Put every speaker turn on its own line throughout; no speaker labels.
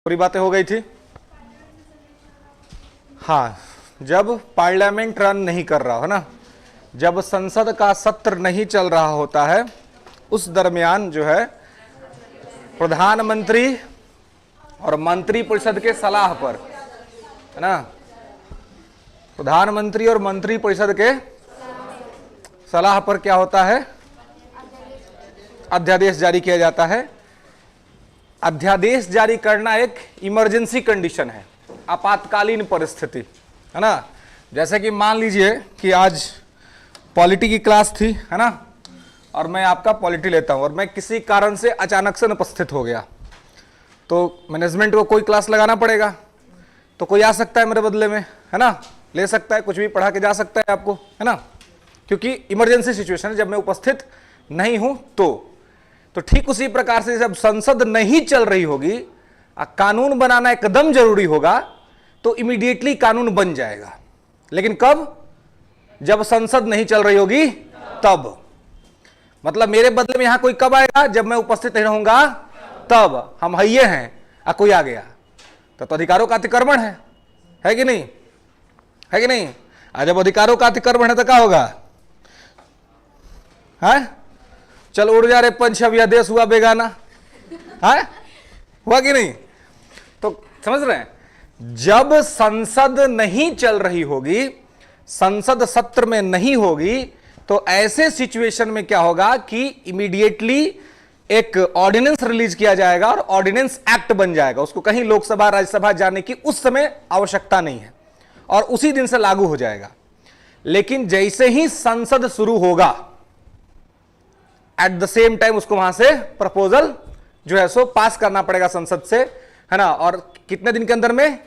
पूरी बातें हो गई थी। हाँ, जब पार्लियामेंट रन नहीं कर रहा है ना, जब संसद का सत्र नहीं चल रहा होता है, उस दरमियान जो है प्रधानमंत्री और मंत्री परिषद के सलाह पर, है ना, प्रधानमंत्री और मंत्री परिषद के सलाह पर क्या होता है, अध्यादेश जारी किया जाता है। अध्यादेश जारी करना एक इमरजेंसी कंडीशन है, आपातकालीन परिस्थिति, है ना। जैसे कि मान लीजिए कि आज पॉलिटी की क्लास थी, है ना, और मैं आपका पॉलिटी लेता हूं और मैं किसी कारण से अचानक से अनुपस्थित हो गया, तो मैनेजमेंट को कोई क्लास लगाना पड़ेगा, तो कोई आ सकता है मेरे बदले में, है ना, ले सकता है, कुछ भी पढ़ा के जा सकता है आपको, है ना, क्योंकि इमरजेंसी सिचुएशन है, जब मैं उपस्थित नहीं हूं तो ठीक उसी प्रकार से जब संसद नहीं चल रही होगी, कानून बनाना एकदम जरूरी होगा, तो इमीडिएटली कानून बन जाएगा। लेकिन कब? जब संसद नहीं चल रही होगी तब। मतलब मेरे बदले में यहां कोई कब आएगा? जब मैं उपस्थित नहीं रहूंगा तब। हम हइये हैं, कोई आ गया तो अधिकारों का अतिक्रमण है कि नहीं? है कि नहीं? जब अधिकारों का अतिक्रमण है तो क्या होगा? है, चल उड़ जा रे पंछ, अब यह देश हुआ बेगाना, है, हुआ कि नहीं? तो समझ रहे हैं, जब संसद नहीं चल रही होगी, संसद सत्र में नहीं होगी, तो ऐसे सिचुएशन में क्या होगा कि इमीडिएटली एक ऑर्डिनेंस रिलीज किया जाएगा और ऑर्डिनेंस एक्ट बन जाएगा। उसको कहीं लोकसभा राज्यसभा जाने की उस समय आवश्यकता नहीं है और उसी दिन से लागू हो जाएगा। लेकिन जैसे ही संसद शुरू होगा, एट द सेम टाइम उसको वहां से प्रपोजल जो है सो पास करना पड़ेगा संसद से, है ना। और कितने दिन के अंदर में?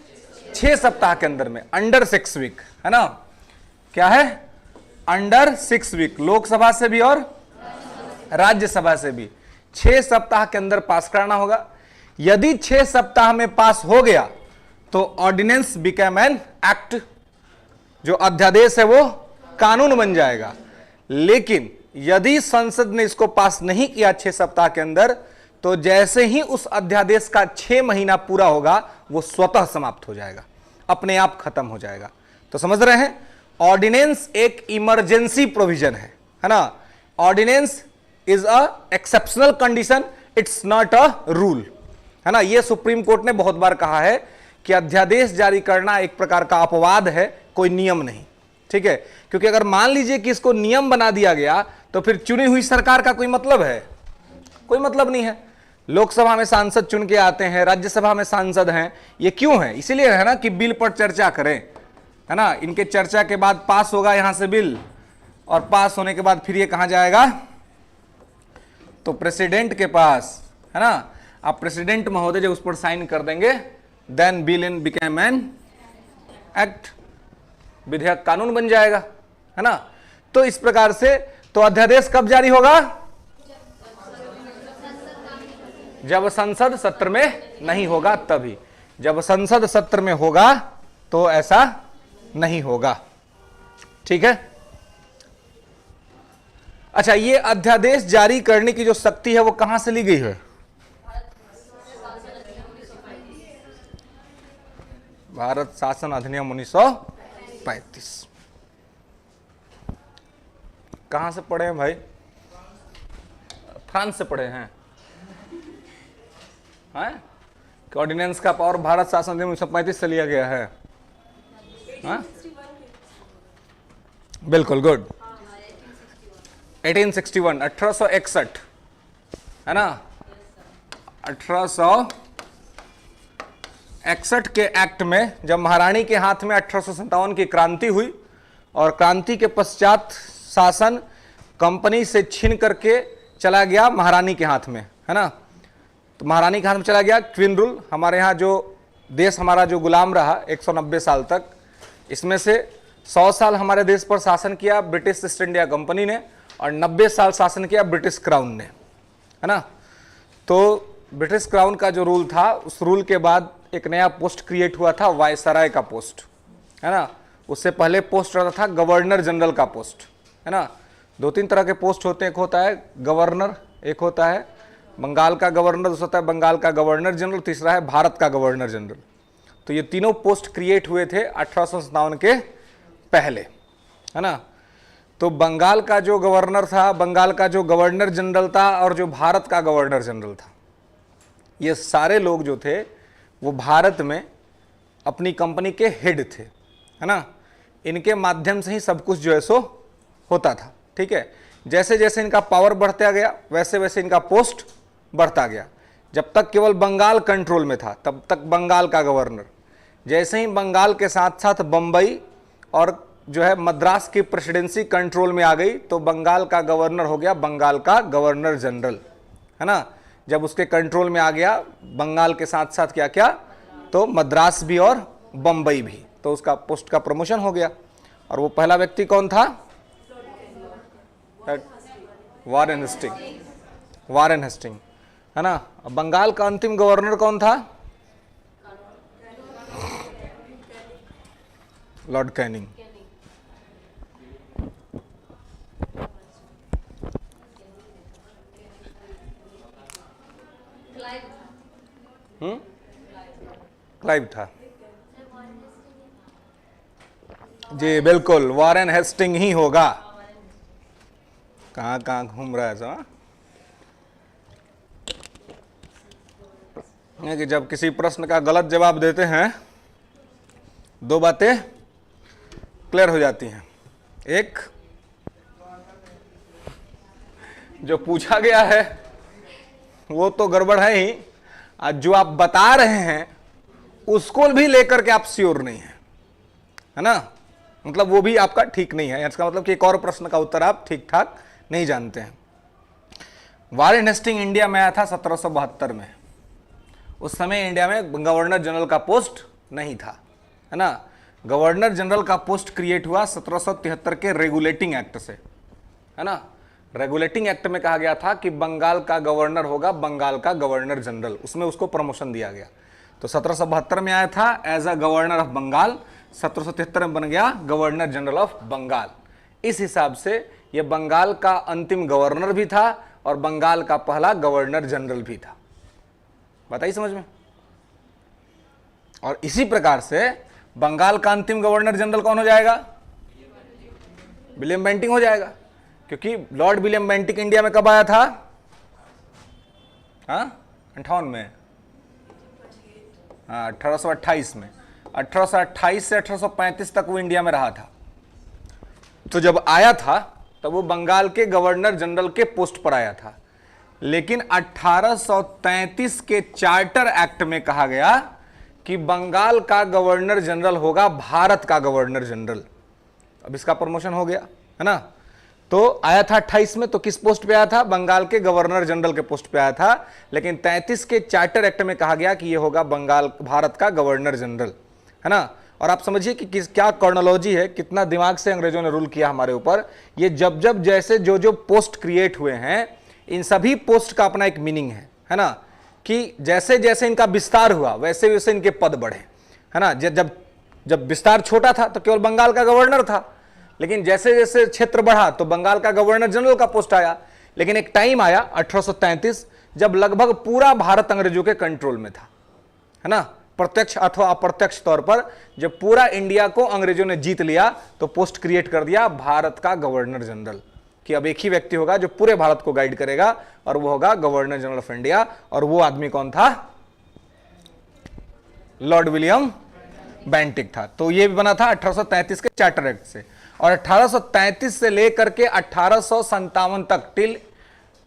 6 सप्ताह के अंदर में, अंडर 6 वीक, है ना। क्या है? अंडर 6 वीक, लोकसभा से भी और राज्यसभा से भी 6 सप्ताह के अंदर पास करना होगा। यदि 6 सप्ताह में पास हो गया तो ऑर्डिनेंस बिकम एन एक्ट, जो अध्यादेश है वो कानून बन जाएगा। लेकिन यदि संसद ने इसको पास नहीं किया 6 सप्ताह के अंदर, तो जैसे ही उस अध्यादेश का 6 महीना पूरा होगा, वो स्वतः समाप्त हो जाएगा, अपने आप खत्म हो जाएगा। तो समझ रहे हैं, ऑर्डिनेंस एक इमरजेंसी प्रोविजन है ना। Ordinance is a exceptional condition, it's not a rule, है ना। यह सुप्रीम कोर्ट ने बहुत बार कहा है कि अध्यादेश जारी करना एक प्रकार का अपवाद है, कोई नियम नहीं, ठीक है। क्योंकि अगर मान लीजिए कि इसको नियम बना दिया गया, तो फिर चुनी हुई सरकार का कोई मतलब है? कोई मतलब नहीं है। लोकसभा में सांसद चुन के आते हैं, राज्यसभा में सांसद हैं, ये क्यों है? इसीलिए है ना कि बिल पर चर्चा करें, है ना। इनके चर्चा के बाद पास होगा यहां से बिल, और पास होने के बाद फिर ये कहां जाएगा? तो प्रेसिडेंट के पास, है ना। आप प्रेसिडेंट महोदय जब उस पर साइन कर देंगे, then bill in became an act, विधेयक कानून बन जाएगा, है ना। तो इस प्रकार से तो अध्यादेश कब जारी होगा? जब संसद सत्र में नहीं होगा तभी। जब संसद सत्र में होगा तो ऐसा नहीं होगा, ठीक है। अच्छा, ये अध्यादेश जारी करने की जो शक्ति है वो कहां से ली गई है? भारत शासन अधिनियम 1935। कहां से पढ़े हैं भाई? फ्रांस से पढ़े हैं, कि ऑर्डिनेंस का पावर भारत शासन अधिनियम 1935 से लिया गया है। बिल्कुल, गुड। 1861, 1861, है ना। 1861 के एक्ट में, जब महारानी के हाथ में 1857 की क्रांति हुई और क्रांति के पश्चात शासन कंपनी से छीन करके चला गया महारानी के हाथ में, है ना। तो महारानी के हाथ में चला गया क्वीन रूल। हमारे यहाँ जो देश हमारा जो गुलाम रहा 190 साल तक, इसमें से 100 साल हमारे देश पर शासन किया ब्रिटिश ईस्ट इंडिया कंपनी ने, और 90 साल शासन किया ब्रिटिश क्राउन ने, है ना। तो ब्रिटिश क्राउन का जो रूल था, उस रूल के बाद एक नया पोस्ट क्रिएट हुआ था, वायसराय का पोस्ट, है ना। उससे पहले पोस्ट रहता था गवर्नर जनरल का पोस्ट, है ना। 2-3 तरह के पोस्ट होते हैं, एक होता है गवर्नर, एक होता है बंगाल का गवर्नर, दूसरा होता है बंगाल का गवर्नर जनरल, तीसरा है भारत का गवर्नर जनरल। तो ये तीनों पोस्ट क्रिएट हुए थे 1857 के पहले, है ना। तो बंगाल का जो गवर्नर था, बंगाल का जो गवर्नर जनरल था और जो भारत का गवर्नर जनरल था, ये सारे लोग जो थे वो भारत में अपनी कंपनी के हेड थे, है ना। इनके माध्यम से ही सब कुछ जो है सो होता था, ठीक है। जैसे जैसे इनका पावर बढ़ता गया वैसे वैसे इनका पोस्ट बढ़ता गया। जब तक केवल बंगाल कंट्रोल में था तब तक बंगाल का गवर्नर, जैसे ही बंगाल के साथ साथ बंबई और जो है मद्रास की प्रेसिडेंसी कंट्रोल में आ गई तो बंगाल का गवर्नर हो गया बंगाल का गवर्नर जनरल, है ना। जब उसके कंट्रोल में आ गया बंगाल के साथ साथ क्या क्या, तो मद्रास भी और बंबई भी, तो उसका पोस्ट का प्रमोशन हो गया। और वो पहला व्यक्ति कौन था? वारेन हेस्टिंग, वारेन हेस्टिंग, है ना। बंगाल का अंतिम गवर्नर कौन था? Lord Canning. क्लाइव था जी, बिल्कुल वारेन हेस्टिंग ही होगा। कहां कहां घूम रहा है सब, कि जब किसी प्रश्न का गलत जवाब देते हैं दो बातें क्लियर हो जाती हैं। एक, जो पूछा गया है वो तो गड़बड़ है ही, आज जो आप बता रहे हैं उसको भी लेकर के आप श्योर नहीं है ना, मतलब वो भी आपका ठीक नहीं है। इसका मतलब कि एक और प्रश्न का उत्तर आप ठीक ठाक नहीं जानते हैं। वारेन हेस्टिंग इंडिया में आया था 1772 में। उस समय इंडिया में गवर्नर जनरल का पोस्ट नहीं था, है ना। गवर्नर जनरल का पोस्ट क्रिएट हुआ 1773 के रेगुलेटिंग एक्ट से, है ना। रेगुलेटिंग एक्ट में कहा गया था कि बंगाल का गवर्नर होगा बंगाल का गवर्नर जनरल, उसमें उसको प्रमोशन दिया गया। तो 1772 में आया था as a governor of Bengal, 1773 में बन गया गवर्नर जनरल ऑफ बंगाल। इस हिसाब से यह बंगाल का अंतिम गवर्नर भी था और बंगाल का पहला गवर्नर जनरल भी था। बताइए समझ में। और इसी प्रकार से बंगाल का अंतिम गवर्नर जनरल कौन हो जाएगा? विलियम बेंटिंक हो जाएगा, क्योंकि लॉर्ड विलियम बेंटिंक इंडिया में कब आया था? 58 में, 1828 में। 1828 से 1835 तक वो इंडिया में रहा था। तो जब आया था तब वो बंगाल के गवर्नर जनरल के पोस्ट पर आया था, लेकिन 1833 के चार्टर एक्ट में कहा गया कि बंगाल का गवर्नर जनरल होगा भारत का गवर्नर जनरल। अब इसका प्रमोशन हो गया, है ना। तो आया था 28 में, तो किस पोस्ट पे आया था? बंगाल के गवर्नर जनरल के पोस्ट पे आया था। लेकिन 33 के चार्टर एक्ट में कहा गया कि यह होगा बंगाल भारत का गवर्नर जनरल, है ना। और आप समझिए कि क्या कॉर्नोलॉजी है, कितना दिमाग से अंग्रेजों ने रूल किया हमारे ऊपर। ये जब जब जैसे जो जो पोस्ट क्रिएट हुए हैं, इन सभी पोस्ट का अपना एक मीनिंग है ना, कि जैसे जैसे इनका विस्तार हुआ वैसे वैसे इनके पद बढ़े, है ना। जब विस्तार छोटा था तो केवल बंगाल का गवर्नर था, लेकिन जैसे जैसे क्षेत्र बढ़ा तो बंगाल का गवर्नर जनरल का पोस्ट आया। लेकिन एक टाइम आया 1833 जब लगभग पूरा भारत अंग्रेजों के कंट्रोल में था, है ना। प्रत्यक्ष अथवा अप्रत्यक्ष तौर पर जब पूरा इंडिया को अंग्रेजों ने जीत लिया तो पोस्ट क्रिएट कर दिया भारत का गवर्नर जनरल, कि अब एक ही व्यक्ति होगा जो पूरे भारत को गाइड करेगा और वो होगा गवर्नर जनरल ऑफ इंडिया। और वो आदमी कौन था? लॉर्ड विलियम बेंटिक था। तो ये भी बना था 1833 के चार्टर एक्ट से। और 1833 से लेकर के 1857 तक, टिल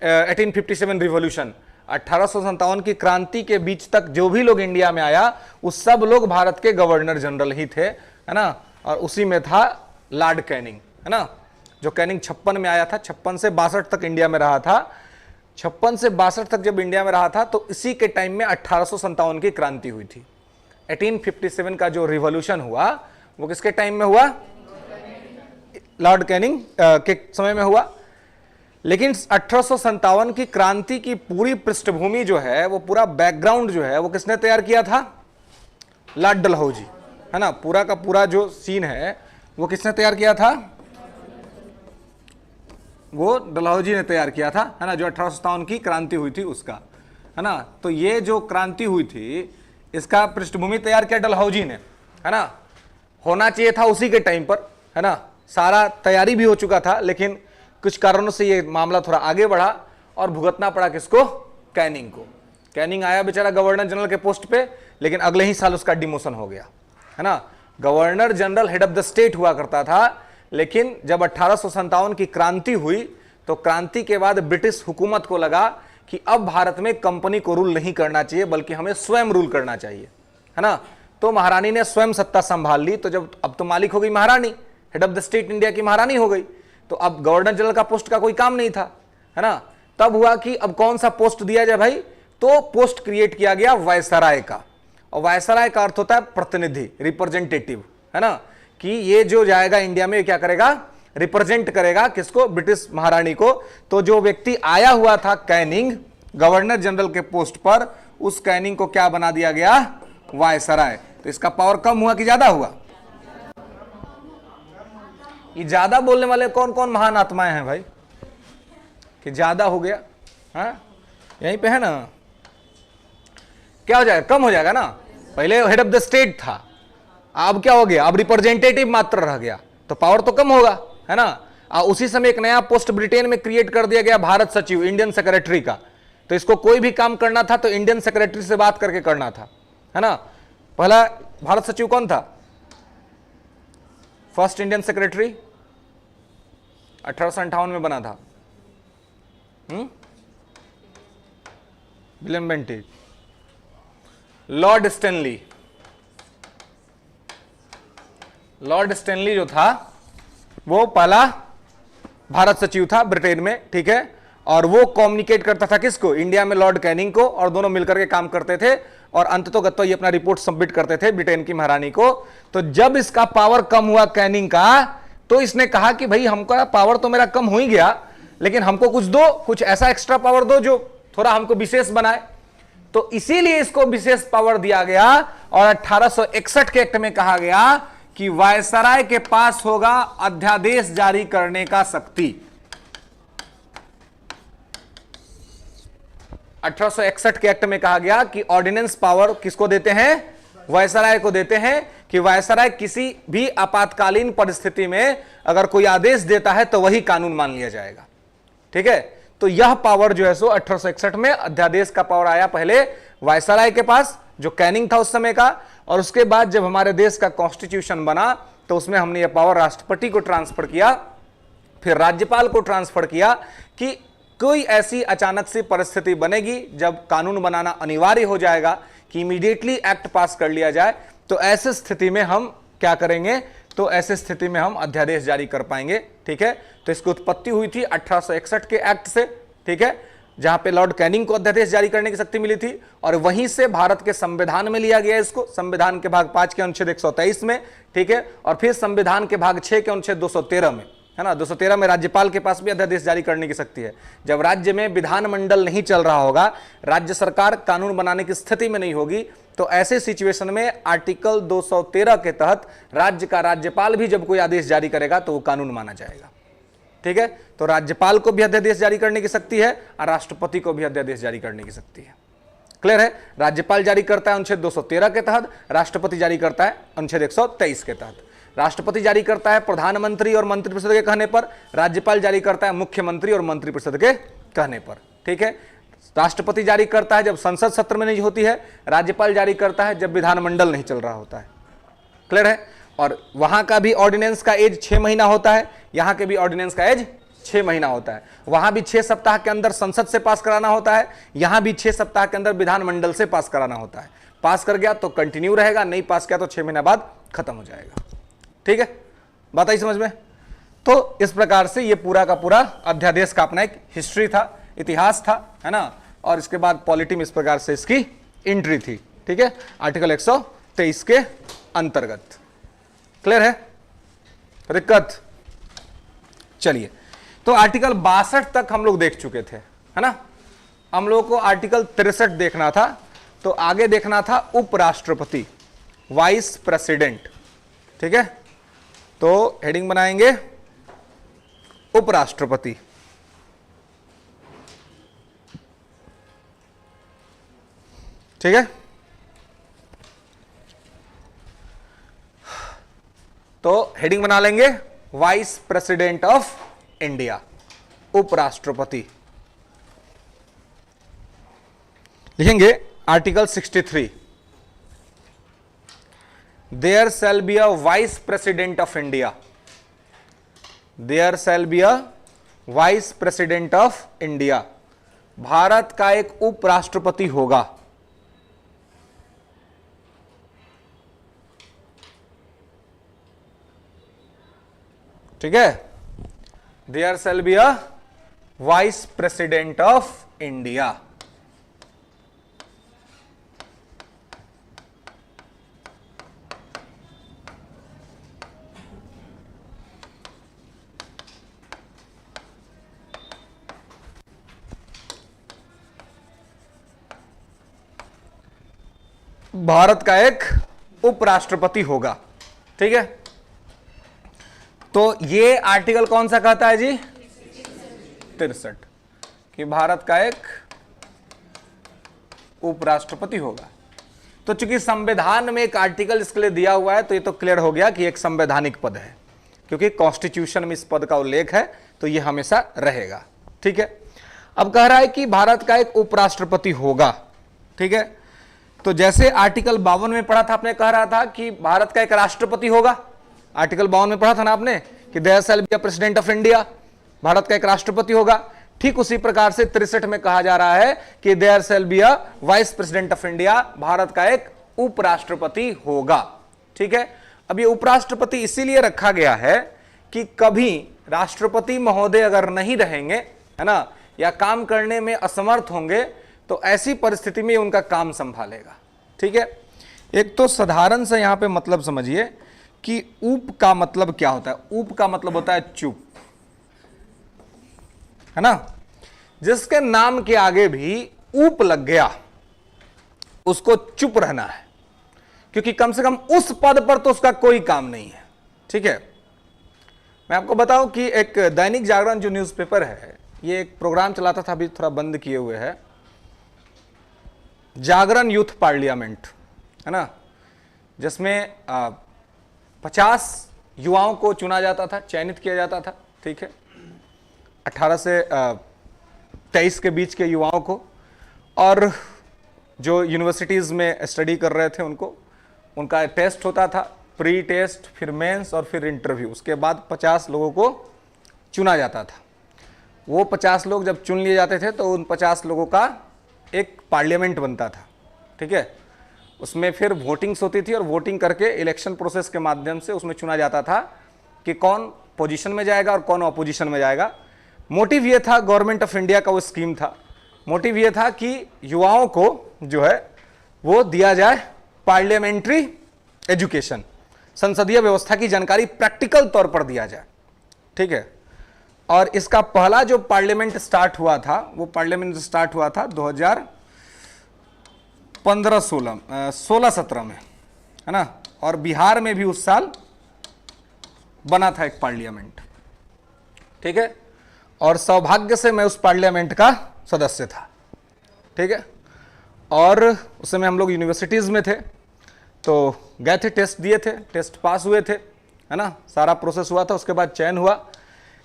1857 रिवॉल्यूशन, 1857 की क्रांति के बीच तक जो भी लोग इंडिया में आया वो सब लोग भारत के गवर्नर जनरल ही थे, है ना। और उसी में था लॉर्ड कैनिंग, है ना, जो कैनिंग 56 में आया था। 56 से 62 तक इंडिया में रहा था। 56 से 62 तक जब इंडिया में रहा था तो इसी के टाइम में 1857 की क्रांति हुई थी। 1857 का जो रिवॉल्यूशन हुआ वो किसके टाइम में हुआ? लॉर्ड कैनिंग के समय में हुआ। लेकिन 1857 की क्रांति की पूरी पृष्ठभूमि जो है, वो पूरा बैकग्राउंड जो है, वो किसने तैयार किया था? लॉर्ड डलहौजी, है ना। पूरा का पूरा जो सीन है वो किसने तैयार किया था? वो डलहौजी ने तैयार किया था, है ना, जो 1857 की क्रांति हुई थी उसका, है ना। तो ये जो क्रांति हुई थी इसका पृष्ठभूमि तैयार किया डलहौजी ने, है ना। होना चाहिए था उसी के टाइम पर, है ना, सारा तैयारी भी हो चुका था, लेकिन कुछ कारणों से ये मामला थोड़ा आगे बढ़ा और भुगतना पड़ा किसको? कैनिंग को। कैनिंग आया बेचारा गवर्नर जनरल के पोस्ट पे, लेकिन अगले ही साल उसका डिमोशन हो गया, है ना। Governor general head of the state हुआ करता था, लेकिन जब 1857 की क्रांति हुई तो क्रांति के बाद ब्रिटिश हुकूमत को लगा कि अब भारत में कंपनी को रूल नहीं करना चाहिए, बल्कि हमें स्वयं रूल करना चाहिए, है ना। तो महारानी ने स्वयं सत्ता संभाल ली। तो जब अब तो मालिक हो गई महारानी, head of the state India की महारानी हो गई, तो अब गवर्नर जनरल का पोस्ट का कोई काम नहीं था, है ना। तब हुआ कि अब कौन सा पोस्ट दिया जाए भाई, तो पोस्ट क्रिएट किया गया वायसराय का। और वायसराय का अर्थ होता है प्रतिनिधि, रिप्रेजेंटेटिव, है ना, कि ये जो जाएगा इंडिया में क्या करेगा? रिप्रेजेंट करेगा किसको? ब्रिटिश महारानी को। तो जो व्यक्ति आया हुआ था कैनिंग गवर्नर जनरल के पोस्ट पर, उस कैनिंग को क्या बना दिया गया? वायसराय। तो इसका पावर कम हुआ कि ज्यादा हुआ? ये ज्यादा बोलने वाले कौन कौन महान आत्माएं हैं भाई, कि ज्यादा हो गया? हाँ, यहीं पे है ना। क्या हो जाएगा? कम हो जाएगा ना। पहले हेड ऑफ द स्टेट था, अब क्या हो गया? अब रिप्रेजेंटेटिव मात्र रह गया, तो पावर तो कम होगा, है ना। उसी समय एक नया पोस्ट ब्रिटेन में क्रिएट कर दिया गया, भारत सचिव, इंडियन सेक्रेटरी का। तो इसको कोई भी काम करना था तो इंडियन सेक्रेटरी से बात करके करना था, है ना। पहला भारत सचिव कौन था? फर्स्ट इंडियन सेक्रेटरी 1858 में बना था, William Bentinck. Lord Stanley, Lord Stanley जो था वो पहला भारत सचिव था ब्रिटेन में, ठीक है। और वो कम्युनिकेट करता था किसको? इंडिया में लॉर्ड कैनिंग को, और दोनों मिलकर के काम करते थे और अंततोगत्वा ये अपना रिपोर्ट सबमिट करते थे ब्रिटेन की महारानी को। तो जब इसका पावर कम हुआ कैनिंग का, तो इसने कहा कि भाई हमका पावर तो मेरा कम हो ही गया, लेकिन हमको कुछ दो, कुछ ऐसा एक्स्ट्रा पावर दो जो थोड़ा हमको विशेष बनाए। तो इसीलिए इसको विशेष पावर दिया गया और 1861 के एक्ट में कहा गया कि वायसराय के पास होगा अध्यादेश जारी करने का शक्ति। 1861 के एक्ट में कहा गया कि ऑर्डिनेंस पावर किसको देते हैं? वायसराय को देते हैं, कि वायसराय किसी भी आपातकालीन परिस्थिति में अगर कोई आदेश देता है तो वही कानून मान लिया जाएगा, ठीक है। तो यह पावर जो है सो 1861 में अध्यादेश का पावर आया पहले वायसराय के पास, जो कैनिंग था उस समय का। और उसके बाद जब हमारे देश का कॉन्स्टिट्यूशन बना तो उसमें हमने यह पावर राष्ट्रपति को ट्रांसफर किया, फिर राज्यपाल को ट्रांसफर किया कि कोई ऐसी अचानक सी परिस्थिति बनेगी जब कानून बनाना अनिवार्य हो जाएगा कि इमीडिएटली एक्ट पास कर लिया जाए, तो ऐसी स्थिति में हम क्या करेंगे? तो ऐसी स्थिति में हम अध्यादेश जारी कर पाएंगे, ठीक है। तो इसकी उत्पत्ति हुई थी 1861 के एक्ट से, ठीक है, जहां पे लॉर्ड कैनिंग को अध्यादेश जारी करने की शक्ति मिली थी। और वहीं से भारत के संविधान में लिया गया इसको, संविधान के भाग 5 के अनुच्छेद 123 में, ठीक है। और फिर संविधान के भाग 6 के अनुच्छेद 213 में, है ना। 213 में राज्यपाल के पास भी अध्यादेश जारी करने की शक्ति है। जब राज्य में विधानमंडल नहीं चल रहा होगा, राज्य सरकार कानून बनाने की स्थिति में नहीं होगी, तो ऐसे सिचुएशन में आर्टिकल 213 के तहत राज्य का राज्यपाल भी जब कोई आदेश जारी करेगा तो वो कानून माना जाएगा, ठीक है। तो राज्यपाल को भी अध्यादेश जारी करने की शक्ति है और राष्ट्रपति को भी अध्यादेश जारी करने की शक्ति है। क्लियर है? राज्यपाल जारी करता है अनुच्छेद 213 के तहत, राष्ट्रपति जारी करता है अनुच्छेद 123 के तहत। राष्ट्रपति जारी करता है प्रधानमंत्री और मंत्रिपरिषद के कहने पर, राज्यपाल जारी करता है मुख्यमंत्री और मंत्रिपरिषद के कहने पर, ठीक है। राष्ट्रपति जारी करता है जब संसद सत्र में नहीं होती है, राज्यपाल जारी करता है जब विधानमंडल नहीं चल रहा होता है। क्लियर है? और वहां का भी ऑर्डिनेंस का एज 6 महीना होता है, यहां के भी ऑर्डिनेंस का एज 6 महीना होता है। वहां भी 6 सप्ताह के अंदर संसद से पास कराना होता है, यहां भी 6 सप्ताह के अंदर विधानमंडल से पास कराना होता है। पास कर गया तो कंटिन्यू रहेगा, नहीं पास किया तो 6 महीने बाद खत्म हो जाएगा, ठीक है। बात आई समझ में? तो इस प्रकार से ये पूरा का पूरा अध्यादेश का अपना एक हिस्ट्री था, इतिहास था, है ना। और इसके बाद पॉलिटी में इस प्रकार से इसकी एंट्री थी, ठीक है, आर्टिकल 123 के अंतर्गत। क्लियर है? दिक्कत? चलिए, तो आर्टिकल 62 तक हम लोग देख चुके थे, है ना। हम लोगों को आर्टिकल 63 देखना था, तो आगे देखना था उपराष्ट्रपति, वाइस प्रेसिडेंट, ठीक है। तो हेडिंग बनाएंगे उपराष्ट्रपति, ठीक है। तो हेडिंग बना लेंगे वाइस प्रेसिडेंट ऑफ इंडिया, उपराष्ट्रपति। लिखेंगे article 63, there shall be a vice president of India, there shall be a vice president of India, भारत का एक उपराष्ट्रपति होगा। ठीक है, there shall be a vice president of India. भारत का एक उपराष्ट्रपति होगा। ठीक है, तो ये आर्टिकल कौन सा कहता है जी? 63, कि भारत का एक उपराष्ट्रपति होगा। तो चूंकि संविधान में एक आर्टिकल इसके लिए दिया हुआ है, तो ये तो क्लियर हो गया कि एक संवैधानिक पद है, क्योंकि कॉन्स्टिट्यूशन में इस पद का उल्लेख है, तो ये हमेशा रहेगा। ठीक है, अब कह रहा है कि भारत का एक उपराष्ट्रपति होगा। ठीक है, तो जैसे आर्टिकल 52 में पढ़ा था आपने, कह रहा था कि भारत का एक राष्ट्रपति होगा। आर्टिकल 52 में पढ़ा था ना आपने कि there shall be a president of India, भारत का एक राष्ट्रपति होगा। ठीक उसी प्रकार से 63 में कहा जा रहा है कि there shall be a vice president of India, भारत का एक उपराष्ट्रपति होगा। ठीक है, अब ये उपराष्ट्रपति इसीलिए रखा गया है कि कभी राष्ट्रपति महोदय अगर नहीं रहेंगे, है ना, या काम करने में असमर्थ होंगे, तो ऐसी परिस्थिति में उनका काम संभालेगा। ठीक है, एक तो साधारण से यहां पे मतलब समझिए कि उप का मतलब क्या होता है। उप का मतलब होता है चुप, है ना, जिसके नाम के आगे भी उप लग गया उसको चुप रहना है, क्योंकि कम से कम उस पद पर तो उसका कोई काम नहीं है। ठीक है, मैं आपको बताऊं कि एक दैनिक जागरण जो न्यूज़पेपर है, ये एक प्रोग्राम चलाता था, अभी थोड़ा बंद किए हुए है, जागरण यूथ पार्लियामेंट, है ना, जिसमें 50 युवाओं को चुना जाता था, चयनित किया जाता था। ठीक है, 18 से 23 के बीच के युवाओं को, और जो यूनिवर्सिटीज़ में स्टडी कर रहे थे उनको, उनका टेस्ट होता था, प्री टेस्ट, फिर मेंस और फिर इंटरव्यू। उसके बाद 50 लोगों को चुना जाता था। वो 50 लोग जब चुन लिए जाते थे तो उन 50 लोगों का एक पार्लियामेंट बनता था। ठीक है, उसमें फिर वोटिंग्स होती थी, और वोटिंग करके इलेक्शन प्रोसेस के माध्यम से उसमें चुना जाता था कि कौन पोजीशन में जाएगा और कौन अपोजिशन में जाएगा। मोटिव ये था, गवर्नमेंट ऑफ इंडिया का वो स्कीम था, मोटिव ये था कि युवाओं को जो है वो दिया जाए पार्लियामेंट्री एजुकेशन, संसदीय व्यवस्था की जानकारी प्रैक्टिकल तौर पर दिया जाए। ठीक है, और इसका पहला जो पार्लियामेंट स्टार्ट हुआ था, वो पार्लियामेंट स्टार्ट हुआ था 2015-16 में, है ना, और बिहार में भी उस साल बना था एक पार्लियामेंट। ठीक है, और सौभाग्य से मैं उस पार्लियामेंट का सदस्य था। ठीक है, और उस समय हम लोग यूनिवर्सिटीज़ में थे, तो गए थे, टेस्ट दिए थे, टेस्ट पास हुए थे, है ना, सारा प्रोसेस हुआ था। उसके बाद चयन हुआ,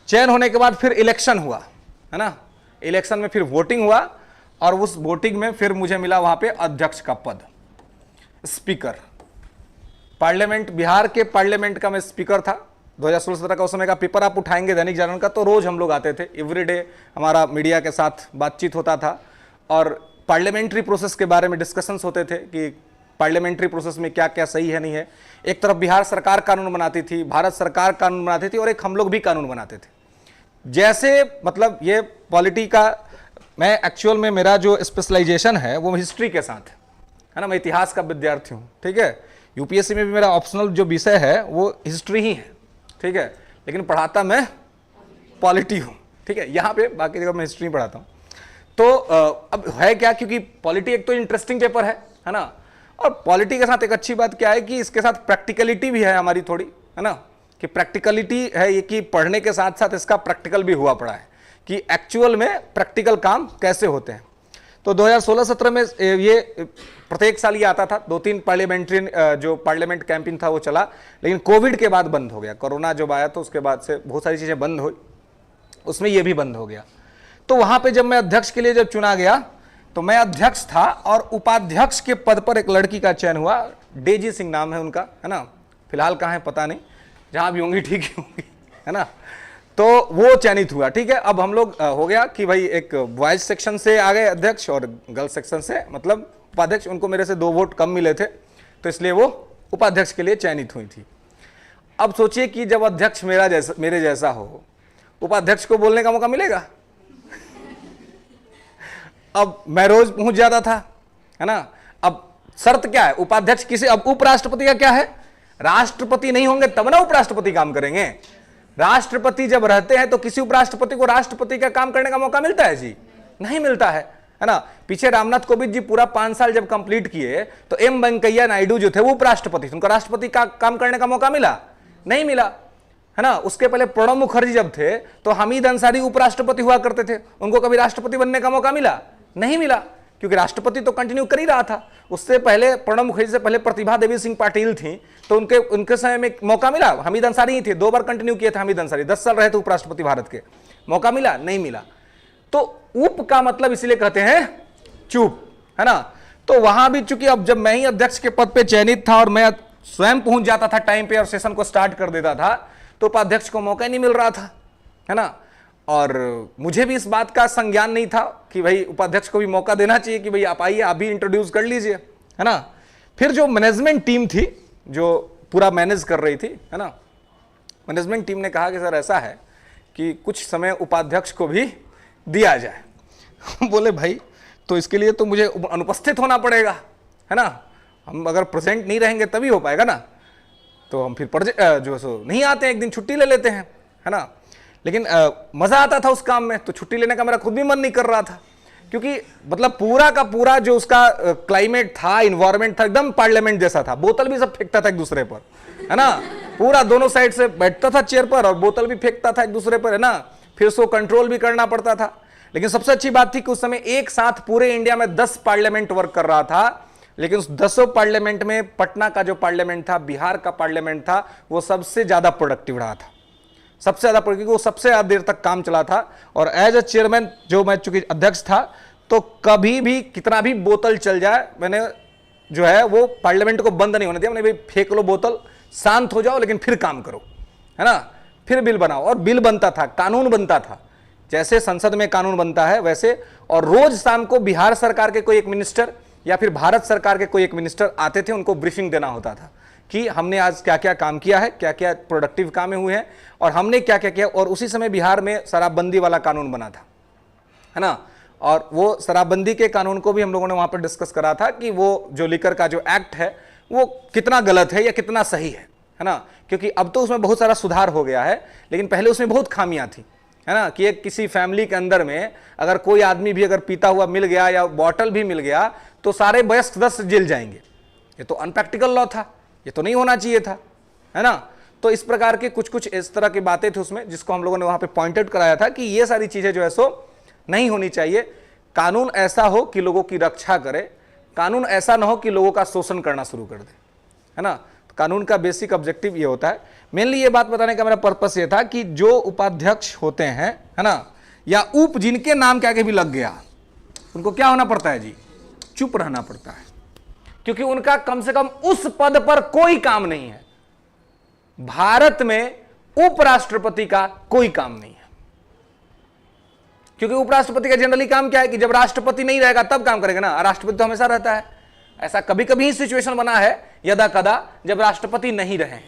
चयन होने के बाद फिर इलेक्शन हुआ, है ना, इलेक्शन में फिर वोटिंग हुआ, और उस वोटिंग में फिर मुझे मिला वहां पे अध्यक्ष का पद, स्पीकर पार्लियामेंट। बिहार के पार्लियामेंट का मैं स्पीकर था 2016-17 का। उस समय का पेपर आप उठाएंगे दैनिक जागरण का, तो रोज हम लोग आते थे, एवरीडे हमारा मीडिया के साथ बातचीत होता था, और पार्लियामेंट्री प्रोसेस के बारे में डिस्कशंस होते थे कि पार्लियामेंट्री प्रोसेस में क्या क्या सही है नहीं है। एक तरफ बिहार सरकार कानून बनाती थी, भारत सरकार कानून बनाती थी, और एक हम लोग भी कानून बनाते थे। जैसे मतलब ये पॉलिटी का, मैं एक्चुअल में मेरा जो स्पेशलाइजेशन है वो हिस्ट्री के साथ है ना, मैं इतिहास का विद्यार्थी हूँ। ठीक है, यूपीएससी में भी मेरा ऑप्शनल जो विषय है वो हिस्ट्री ही है। ठीक है, लेकिन पढ़ाता मैं पॉलिटी हूँ। ठीक है, यहाँ पे बाकी जगह मैं हिस्ट्री पढ़ाता हूँ। तो अब है क्या, क्योंकि पॉलिटी एक तो इंटरेस्टिंग पेपर है ना, और पॉलिटी के साथ एक अच्छी बात क्या है कि इसके साथ प्रैक्टिकलिटी भी है हमारी थोड़ी, है ना, कि प्रैक्टिकलिटी है ये कि पढ़ने के साथ साथ इसका प्रैक्टिकल भी हुआ पड़ा है कि एक्चुअल में प्रैक्टिकल काम कैसे होते हैं। तो 2016-17 में ये प्रत्येक साल ये आता था, 2-3 पार्लियामेंट्री जो पार्लियामेंट कैंपेन था वो चला, लेकिन कोविड के बाद बंद हो गया। कोरोना जब आया तो उसके बाद से बहुत सारी चीजें बंद हुई, उसमें ये भी बंद हो गया। तो वहां पे जब मैं अध्यक्ष के लिए जब चुना गया तो मैं अध्यक्ष था और उपाध्यक्ष के पद पर एक लड़की का चयन हुआ, डेजी सिंह नाम है उनका, है ना, फिलहाल कहाँ है पता नहीं, जहां भी होंगी ठीक ही होंगी, है ना। तो वो चयनित हुआ, ठीक है। अब हम लोग हो गया कि भाई एक बॉयज सेक्शन से आ गए अध्यक्ष और गर्ल्स सेक्शन से मतलब उपाध्यक्ष, उनको मेरे से 2 वोट कम मिले थे तो इसलिए वो उपाध्यक्ष के लिए चयनित हुई थी। अब सोचिए कि जब अध्यक्ष मेरे जैसा हो, उपाध्यक्ष को बोलने का मौका मिलेगा? अब मैं रोज पहुंच जाता था, है ना। अब शर्त क्या है, उपाध्यक्ष किसी, अब उपराष्ट्रपति का क्या है, राष्ट्रपति नहीं होंगे तब ना उपराष्ट्रपति काम करेंगे। राष्ट्रपति जब रहते हैं तो किसी उपराष्ट्रपति को राष्ट्रपति का काम करने का मौका मिलता है जी? नहीं मिलता है ना। पीछे रामनाथ कोविंद जी पूरा 5 साल जब कंप्लीट किए तो एम वेंकैया नायडू जो थे वो उपराष्ट्रपति थे, उनको राष्ट्रपति का काम करने का मौका मिला? नहीं मिला, है ना। उसके पहले प्रणब मुखर्जी जब थे तो हमीद अंसारी उपराष्ट्रपति हुआ करते थे, उनको कभी राष्ट्रपति बनने का मौका मिला? नहीं मिला, क्योंकि राष्ट्रपति तो कंटिन्यू कर ही रहा था। उससे पहले प्रणब मुखर्जी से पहले प्रतिभा देवी सिंह पाटिल थी तो उनके समय में मौका मिला? हमीद अंसारी ही थे, 2 बार कंटिन्यू किए थे हमीद अंसारी, 10 साल रहे थे उपराष्ट्रपति भारत के, मौका मिला? नहीं मिला। तो उप का मतलब इसीलिए कहते हैं चुप, है ना। तो वहां भी चूंकि अब जब मैं ही अध्यक्ष के पद पे चयनित था और मैं स्वयं पहुंच जाता था टाइम पे और सेशन को स्टार्ट कर देता था तो उपाध्यक्ष को मौका ही नहीं मिल रहा था, है ना। और मुझे भी इस बात का संज्ञान नहीं था कि भाई उपाध्यक्ष को भी मौका देना चाहिए कि भाई आप आइए, आप भी इंट्रोड्यूस कर लीजिए, है ना। फिर जो मैनेजमेंट टीम थी जो पूरा मैनेज कर रही थी, है ना, मैनेजमेंट टीम ने कहा कि सर ऐसा है कि कुछ समय उपाध्यक्ष को भी दिया जाए। बोले भाई तो इसके लिए तो मुझे अनुपस्थित होना पड़ेगा, है ना, हम अगर प्रेजेंट नहीं रहेंगे तभी हो पाएगा ना। तो हम फिर जो सो नहीं आते हैं, एक दिन छुट्टी ले लेते हैं, है ना। लेकिन मजा आता था उस काम में, तो छुट्टी लेने का मेरा खुद भी मन नहीं कर रहा था, क्योंकि मतलब पूरा का पूरा जो उसका क्लाइमेट था, इन्वायरमेंट था, एकदम पार्लियामेंट जैसा था। बोतल भी सब फेंकता था एक दूसरे पर, है ना, पूरा दोनों साइड से बैठता था चेयर पर और बोतल भी फेंकता था एक दूसरे पर, है ना। फिर उसको कंट्रोल भी करना पड़ता था। लेकिन सबसे अच्छी बात थी कि उस समय एक साथ पूरे इंडिया में 10 पार्लियामेंट वर्क कर रहा था, लेकिन उस 10 पार्लियामेंट में पटना का जो पार्लियामेंट था, बिहार का पार्लियामेंट था, वो सबसे ज्यादा प्रोडक्टिव रहा था, सबसे ज्यादा, क्योंकि वो सबसे ज्यादा देर तक काम चला था। और एज अ चेयरमैन जो मैं चूंकि अध्यक्ष था तो कभी भी कितना भी बोतल चल जाए मैंने जो है वो पार्लियामेंट को बंद नहीं होने दिया। मैंने भाई फेंक लो बोतल, शांत हो जाओ, लेकिन फिर काम करो, है ना, फिर बिल बनाओ। और बिल बनता था, कानून बनता था, जैसे संसद में कानून बनता है वैसे। और रोज शाम को बिहार सरकार के कोई एक मिनिस्टर या फिर भारत सरकार के कोई एक मिनिस्टर आते थे, उनको ब्रीफिंग देना होता था कि हमने आज क्या क्या काम किया है, क्या क्या प्रोडक्टिव काम हुए हैं और हमने क्या क्या किया। और उसी समय बिहार में शराबबंदी वाला कानून बना था, है ना। और वो शराबबंदी के कानून को भी हम लोगों ने वहां पर डिस्कस करा था कि वो जो लिकर का जो एक्ट है वो कितना गलत है या कितना सही है ना। क्योंकि अब तो उसमें बहुत सारा सुधार हो गया है, लेकिन पहले उसमें बहुत खामियां थी, है ना। कि एक किसी फैमिली के अंदर में अगर कोई आदमी भी अगर पीता हुआ मिल गया या बॉटल भी मिल गया तो सारे वयस्क सदस्य जेल जाएंगे। ये तो अनप्रैक्टिकल लॉ था, ये तो नहीं होना चाहिए था, है ना। तो इस प्रकार के कुछ कुछ इस तरह की बातें थी उसमें, जिसको हम लोगों ने वहां पे पॉइंट आउट कराया था कि ये सारी चीजें जो है सो नहीं होनी चाहिए। कानून ऐसा हो कि लोगों की रक्षा करे, कानून ऐसा ना हो कि लोगों का शोषण करना शुरू कर दे, है ना। तो कानून का बेसिक ऑब्जेक्टिव ये होता है। मेनली ये बात बताने का मेरा पर्पस ये था कि जो उपाध्यक्ष होते हैं, है ना, या उप जिनके नाम के आगे भी लग गया, उनको क्या होना पड़ता है जी? चुप रहना पड़ता है, क्योंकि उनका कम से कम उस पद पर कोई काम नहीं है। भारत में उपराष्ट्रपति का कोई काम नहीं है, क्योंकि उपराष्ट्रपति का जनरली काम क्या है कि जब राष्ट्रपति नहीं रहेगा तब काम करेगा ना, राष्ट्रपति तो हमेशा रहता है। ऐसा कभी कभी ही सिचुएशन बना है यदा कदा जब राष्ट्रपति नहीं रहे,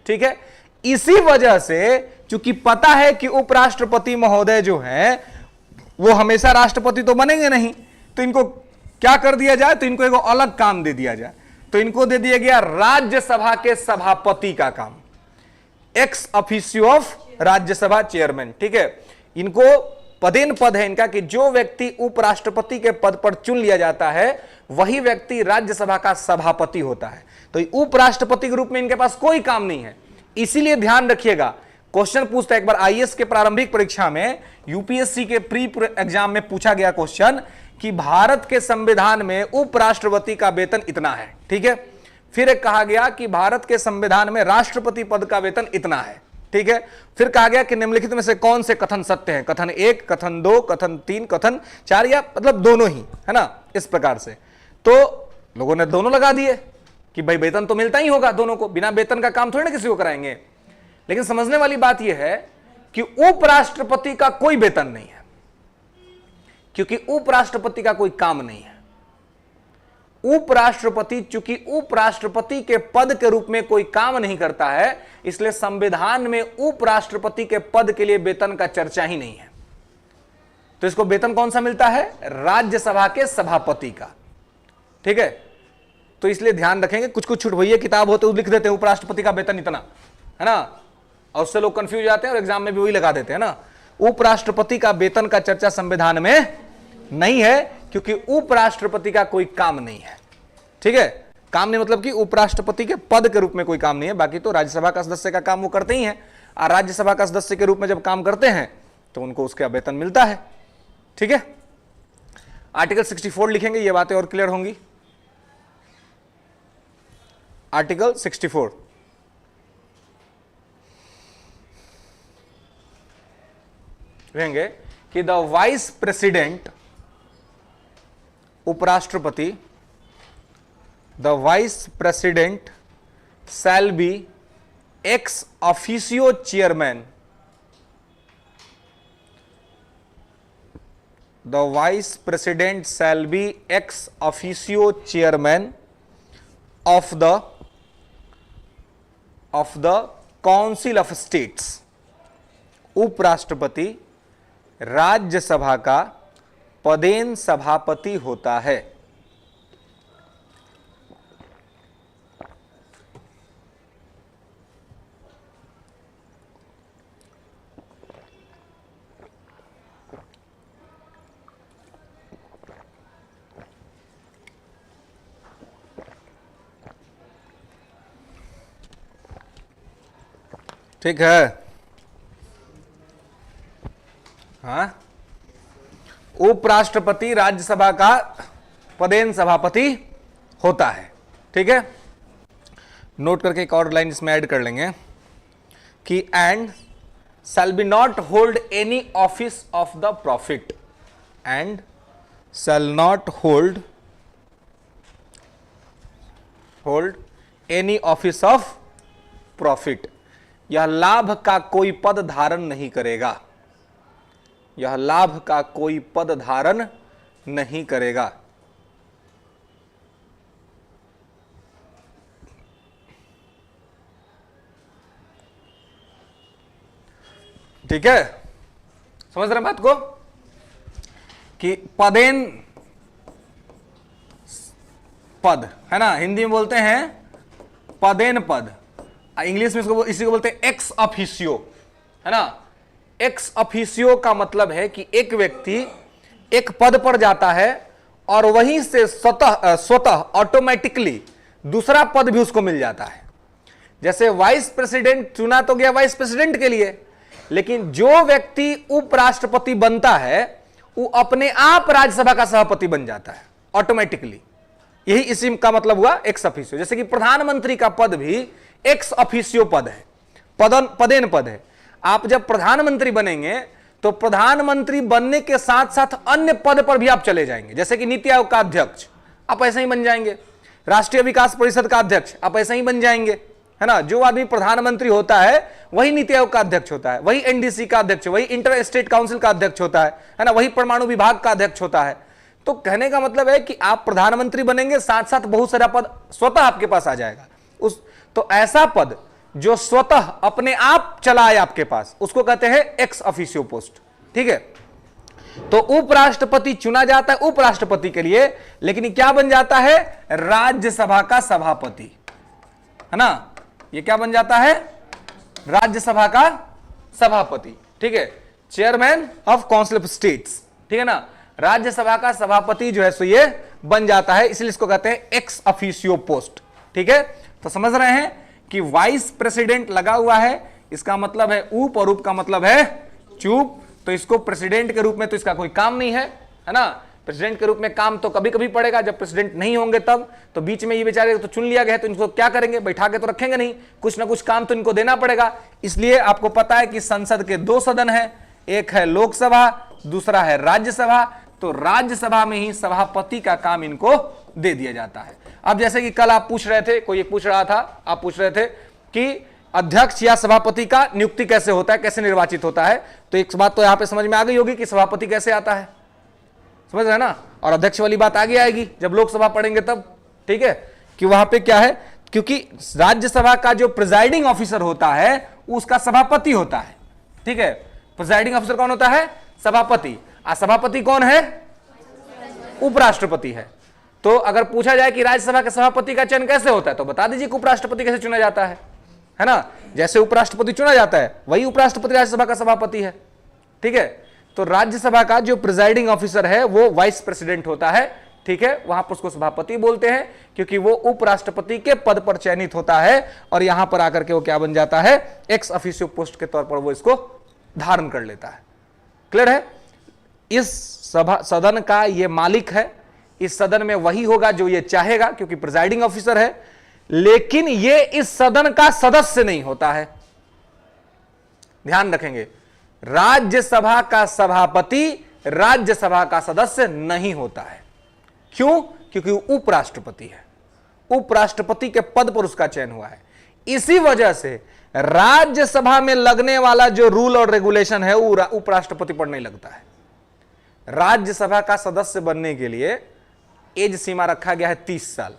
ठीक है। इसी वजह से चूंकि पता है कि उपराष्ट्रपति महोदय जो है वो हमेशा राष्ट्रपति तो बनेंगे नहीं, तो इनको क्या कर दिया जाए, तो इनको एक अलग काम दे दिया जाए। तो इनको दे दिया गया राज्यसभा के सभापति का काम, ex officio of Rajya Sabha chairman, ठीक है। इनको पदेन पद है इनका कि जो व्यक्ति उपराष्ट्रपति के पद पर चुन लिया जाता है वही व्यक्ति राज्यसभा का सभापति होता है। तो उपराष्ट्रपति के रूप में इनके पास कोई काम नहीं है। इसीलिए ध्यान रखिएगा, क्वेश्चन पूछता है, एक बार आईएएस के प्रारंभिक परीक्षा में, यूपीएससी के प्री एग्जाम में पूछा गया क्वेश्चन कि भारत के संविधान में उपराष्ट्रपति का वेतन इतना है, ठीक है। फिर एक कहा गया कि भारत के संविधान में राष्ट्रपति पद का वेतन इतना है, ठीक है। फिर कहा गया कि निम्नलिखित में से कौन से कथन सत्य हैं, कथन 1, कथन 2, कथन 3, कथन 4, या मतलब दोनों ही, है ना, इस प्रकार से। तो लोगों ने दोनों लगा दिए कि भाई वेतन तो मिलता ही होगा दोनों को, बिना वेतन का काम थोड़ी ना किसी को कराएंगे। लेकिन समझने वाली बात यह है कि उपराष्ट्रपति का कोई वेतन नहीं है, क्योंकि उपराष्ट्रपति का कोई काम नहीं है। उपराष्ट्रपति चूंकि उपराष्ट्रपति के पद के रूप में कोई काम नहीं करता है, इसलिए संविधान में उपराष्ट्रपति के पद के लिए वेतन का चर्चा ही नहीं है। तो इसको वेतन कौन सा मिलता है? राज्यसभा के सभापति का, ठीक है। तो इसलिए ध्यान रखेंगे, कुछ कुछ छूट भैया किताब होते लिख देते हैं उपराष्ट्रपति का वेतन इतना, है ना, और उससे लोग कंफ्यूज जाते हैं और एग्जाम में भी वही लगा देते हैं ना। उपराष्ट्रपति का वेतन का चर्चा संविधान में नहीं है, क्योंकि उपराष्ट्रपति का कोई काम नहीं है, ठीक है। काम नहीं मतलब कि उपराष्ट्रपति के पद के रूप में कोई काम नहीं है, बाकी तो राज्यसभा का सदस्य का काम वो करते ही हैं, और राज्यसभा का सदस्य के रूप में जब काम करते हैं तो उनको उसका वेतन मिलता है, ठीक है। आर्टिकल 64 लिखेंगे, ये बातें और क्लियर होंगी। आर्टिकल 64 लिखेंगे कि द वाइस प्रेसिडेंट, उपराष्ट्रपति, the vice president shall be ex officio chairman, the vice president shall be ex officio chairman of the council of states. उपराष्ट्रपति राज्यसभा का पदेन सभापति होता है। ठीक है, हाँ। उपराष्ट्रपति राज्यसभा का पदेन सभापति होता है, ठीक है। नोट करके एक और लाइन इसमें ऐड कर लेंगे कि and shall be not hold any office of the profit, and shall not hold any office of profit. यह लाभ का कोई पद धारण नहीं करेगा, यह लाभ का कोई पद धारण नहीं करेगा। ठीक है, समझ रहे बात को कि पदेन पद, है ना, हिंदी में बोलते हैं पदेन पद, इंग्लिश में इसको इसी को बोलते हैं एक्स ऑफिशियो, है ना। एक्स ऑफिशियो का मतलब है कि एक व्यक्ति एक पद पर जाता है और वहीं से स्वतः ऑटोमेटिकली दूसरा पद भी उसको मिल जाता है। जैसे वाइस प्रेसिडेंट चुना तो गया वाइस प्रेसिडेंट के लिए, लेकिन जो व्यक्ति उपराष्ट्रपति बनता है वो अपने आप राज्यसभा का सभापति बन जाता है ऑटोमेटिकली। यही इसी का मतलब हुआ एक्स ऑफिशियो। जैसे कि प्रधानमंत्री का पद भी एक्स ऑफिशियो पद है, पदेन पद है। आप जब प्रधानमंत्री बनेंगे तो प्रधानमंत्री बनने के साथ साथ अन्य पद पर भी आप चले जाएंगे। जैसे कि नीति आयोग का अध्यक्ष आप ऐसे ही बन जाएंगे, राष्ट्रीय विकास परिषद का अध्यक्ष आप ऐसे ही बन जाएंगे, है ना। जो आदमी प्रधानमंत्री होता है वही नीति आयोग का अध्यक्ष होता है, वही एनडीसी का अध्यक्ष, वही इंटर स्टेट काउंसिल का अध्यक्ष होता है ना, वही परमाणु विभाग का अध्यक्ष होता है। तो कहने का मतलब है कि आप प्रधानमंत्री बनेंगे, साथ साथ बहुत सारा पद स्वतः आपके पास आ जाएगा। तो ऐसा पद जो स्वतः अपने आप चला आए आपके पास, उसको कहते हैं एक्स ऑफिशियो पोस्ट, ठीक है। तो उपराष्ट्रपति चुना जाता है उपराष्ट्रपति के लिए, लेकिन क्या बन जाता है? राज्यसभा का सभापति, है ना। ये क्या बन जाता है? राज्यसभा का सभापति, ठीक है। Chairman of council of states, ठीक है ना। राज्यसभा का सभापति जो है सो ये बन जाता है, इसलिए इसको कहते हैं एक्स ऑफिशियो पोस्ट, ठीक है। तो समझ रहे हैं कि वाइस प्रेसिडेंट लगा हुआ है, इसका मतलब है ऊप, और ऊप का मतलब है चूप। तो इसको प्रेसिडेंट के रूप में तो इसका कोई काम नहीं है, है ना। प्रेसिडेंट के रूप में काम तो कभी कभी पड़ेगा, जब प्रेसिडेंट नहीं होंगे तब। तो बीच में ये बेचारे तो चुन लिया गया है, तो इनको क्या करेंगे, बैठा के तो रखेंगे नहीं, कुछ ना कुछ काम तो इनको देना पड़ेगा। इसलिए आपको पता है कि संसद के 2 सदन है, एक है लोकसभा, दूसरा है राज्यसभा। तो राज्यसभा में ही सभापति का काम इनको दे दिया जाता है। अब जैसे कि कल आप पूछ रहे थे, कोई पूछ रहा था, आप पूछ रहे थे कि अध्यक्ष या सभापति का नियुक्ति कैसे होता है, कैसे निर्वाचित होता है। तो एक बात तो यहां पे समझ में आ गई होगी कि सभापति कैसे आता है, समझ रहे हैं ना। और अध्यक्ष वाली बात आगे आएगी जब लोकसभा पढ़ेंगे तब, ठीक है, कि वहां पे क्या है, क्योंकि राज्यसभा का जो प्रिजाइडिंग ऑफिसर होता है उसका सभापति होता है, ठीक है। प्रिजाइडिंग ऑफिसर कौन होता है, सभापति। और सभापति कौन है, उपराष्ट्रपति है। तो अगर पूछा जाए कि राज्यसभा के सभापति का चयन कैसे होता है, तो बता दीजिए कि उपराष्ट्रपति कैसे चुना जाता है ना। जैसे उपराष्ट्रपति चुना जाता है वही उपराष्ट्रपति राज्यसभा का सभापति है, ठीक है। तो राज्यसभा का जो प्रिजाइडिंग ऑफिसर है वो वाइस प्रेसिडेंट होता है, ठीक है। वहां पर उसको सभापति बोलते हैं क्योंकि वो उपराष्ट्रपति के पद पर चयनित होता है और यहां पर आकर के वो क्या बन जाता है, एक्स ऑफिशियो पोस्ट के तौर पर वो इसको धारण कर लेता है। क्लियर है। इस सदन का ये मालिक है, इस सदन में वही होगा जो ये चाहेगा क्योंकि प्रिजाइडिंग ऑफिसर है, लेकिन ये इस सदन का सदस्य नहीं होता है। ध्यान रखेंगे, राज्यसभा का सभापति राज्यसभा का सदस्य नहीं होता है। क्यों, क्योंकि उपराष्ट्रपति है, उपराष्ट्रपति के पद पर उसका चयन हुआ है। इसी वजह से राज्यसभा में लगने वाला जो रूल और रेगुलेशन है वो उपराष्ट्रपति पर नहीं लगता है। राज्यसभा का सदस्य बनने के लिए एज सीमा रखा गया है 30 साल,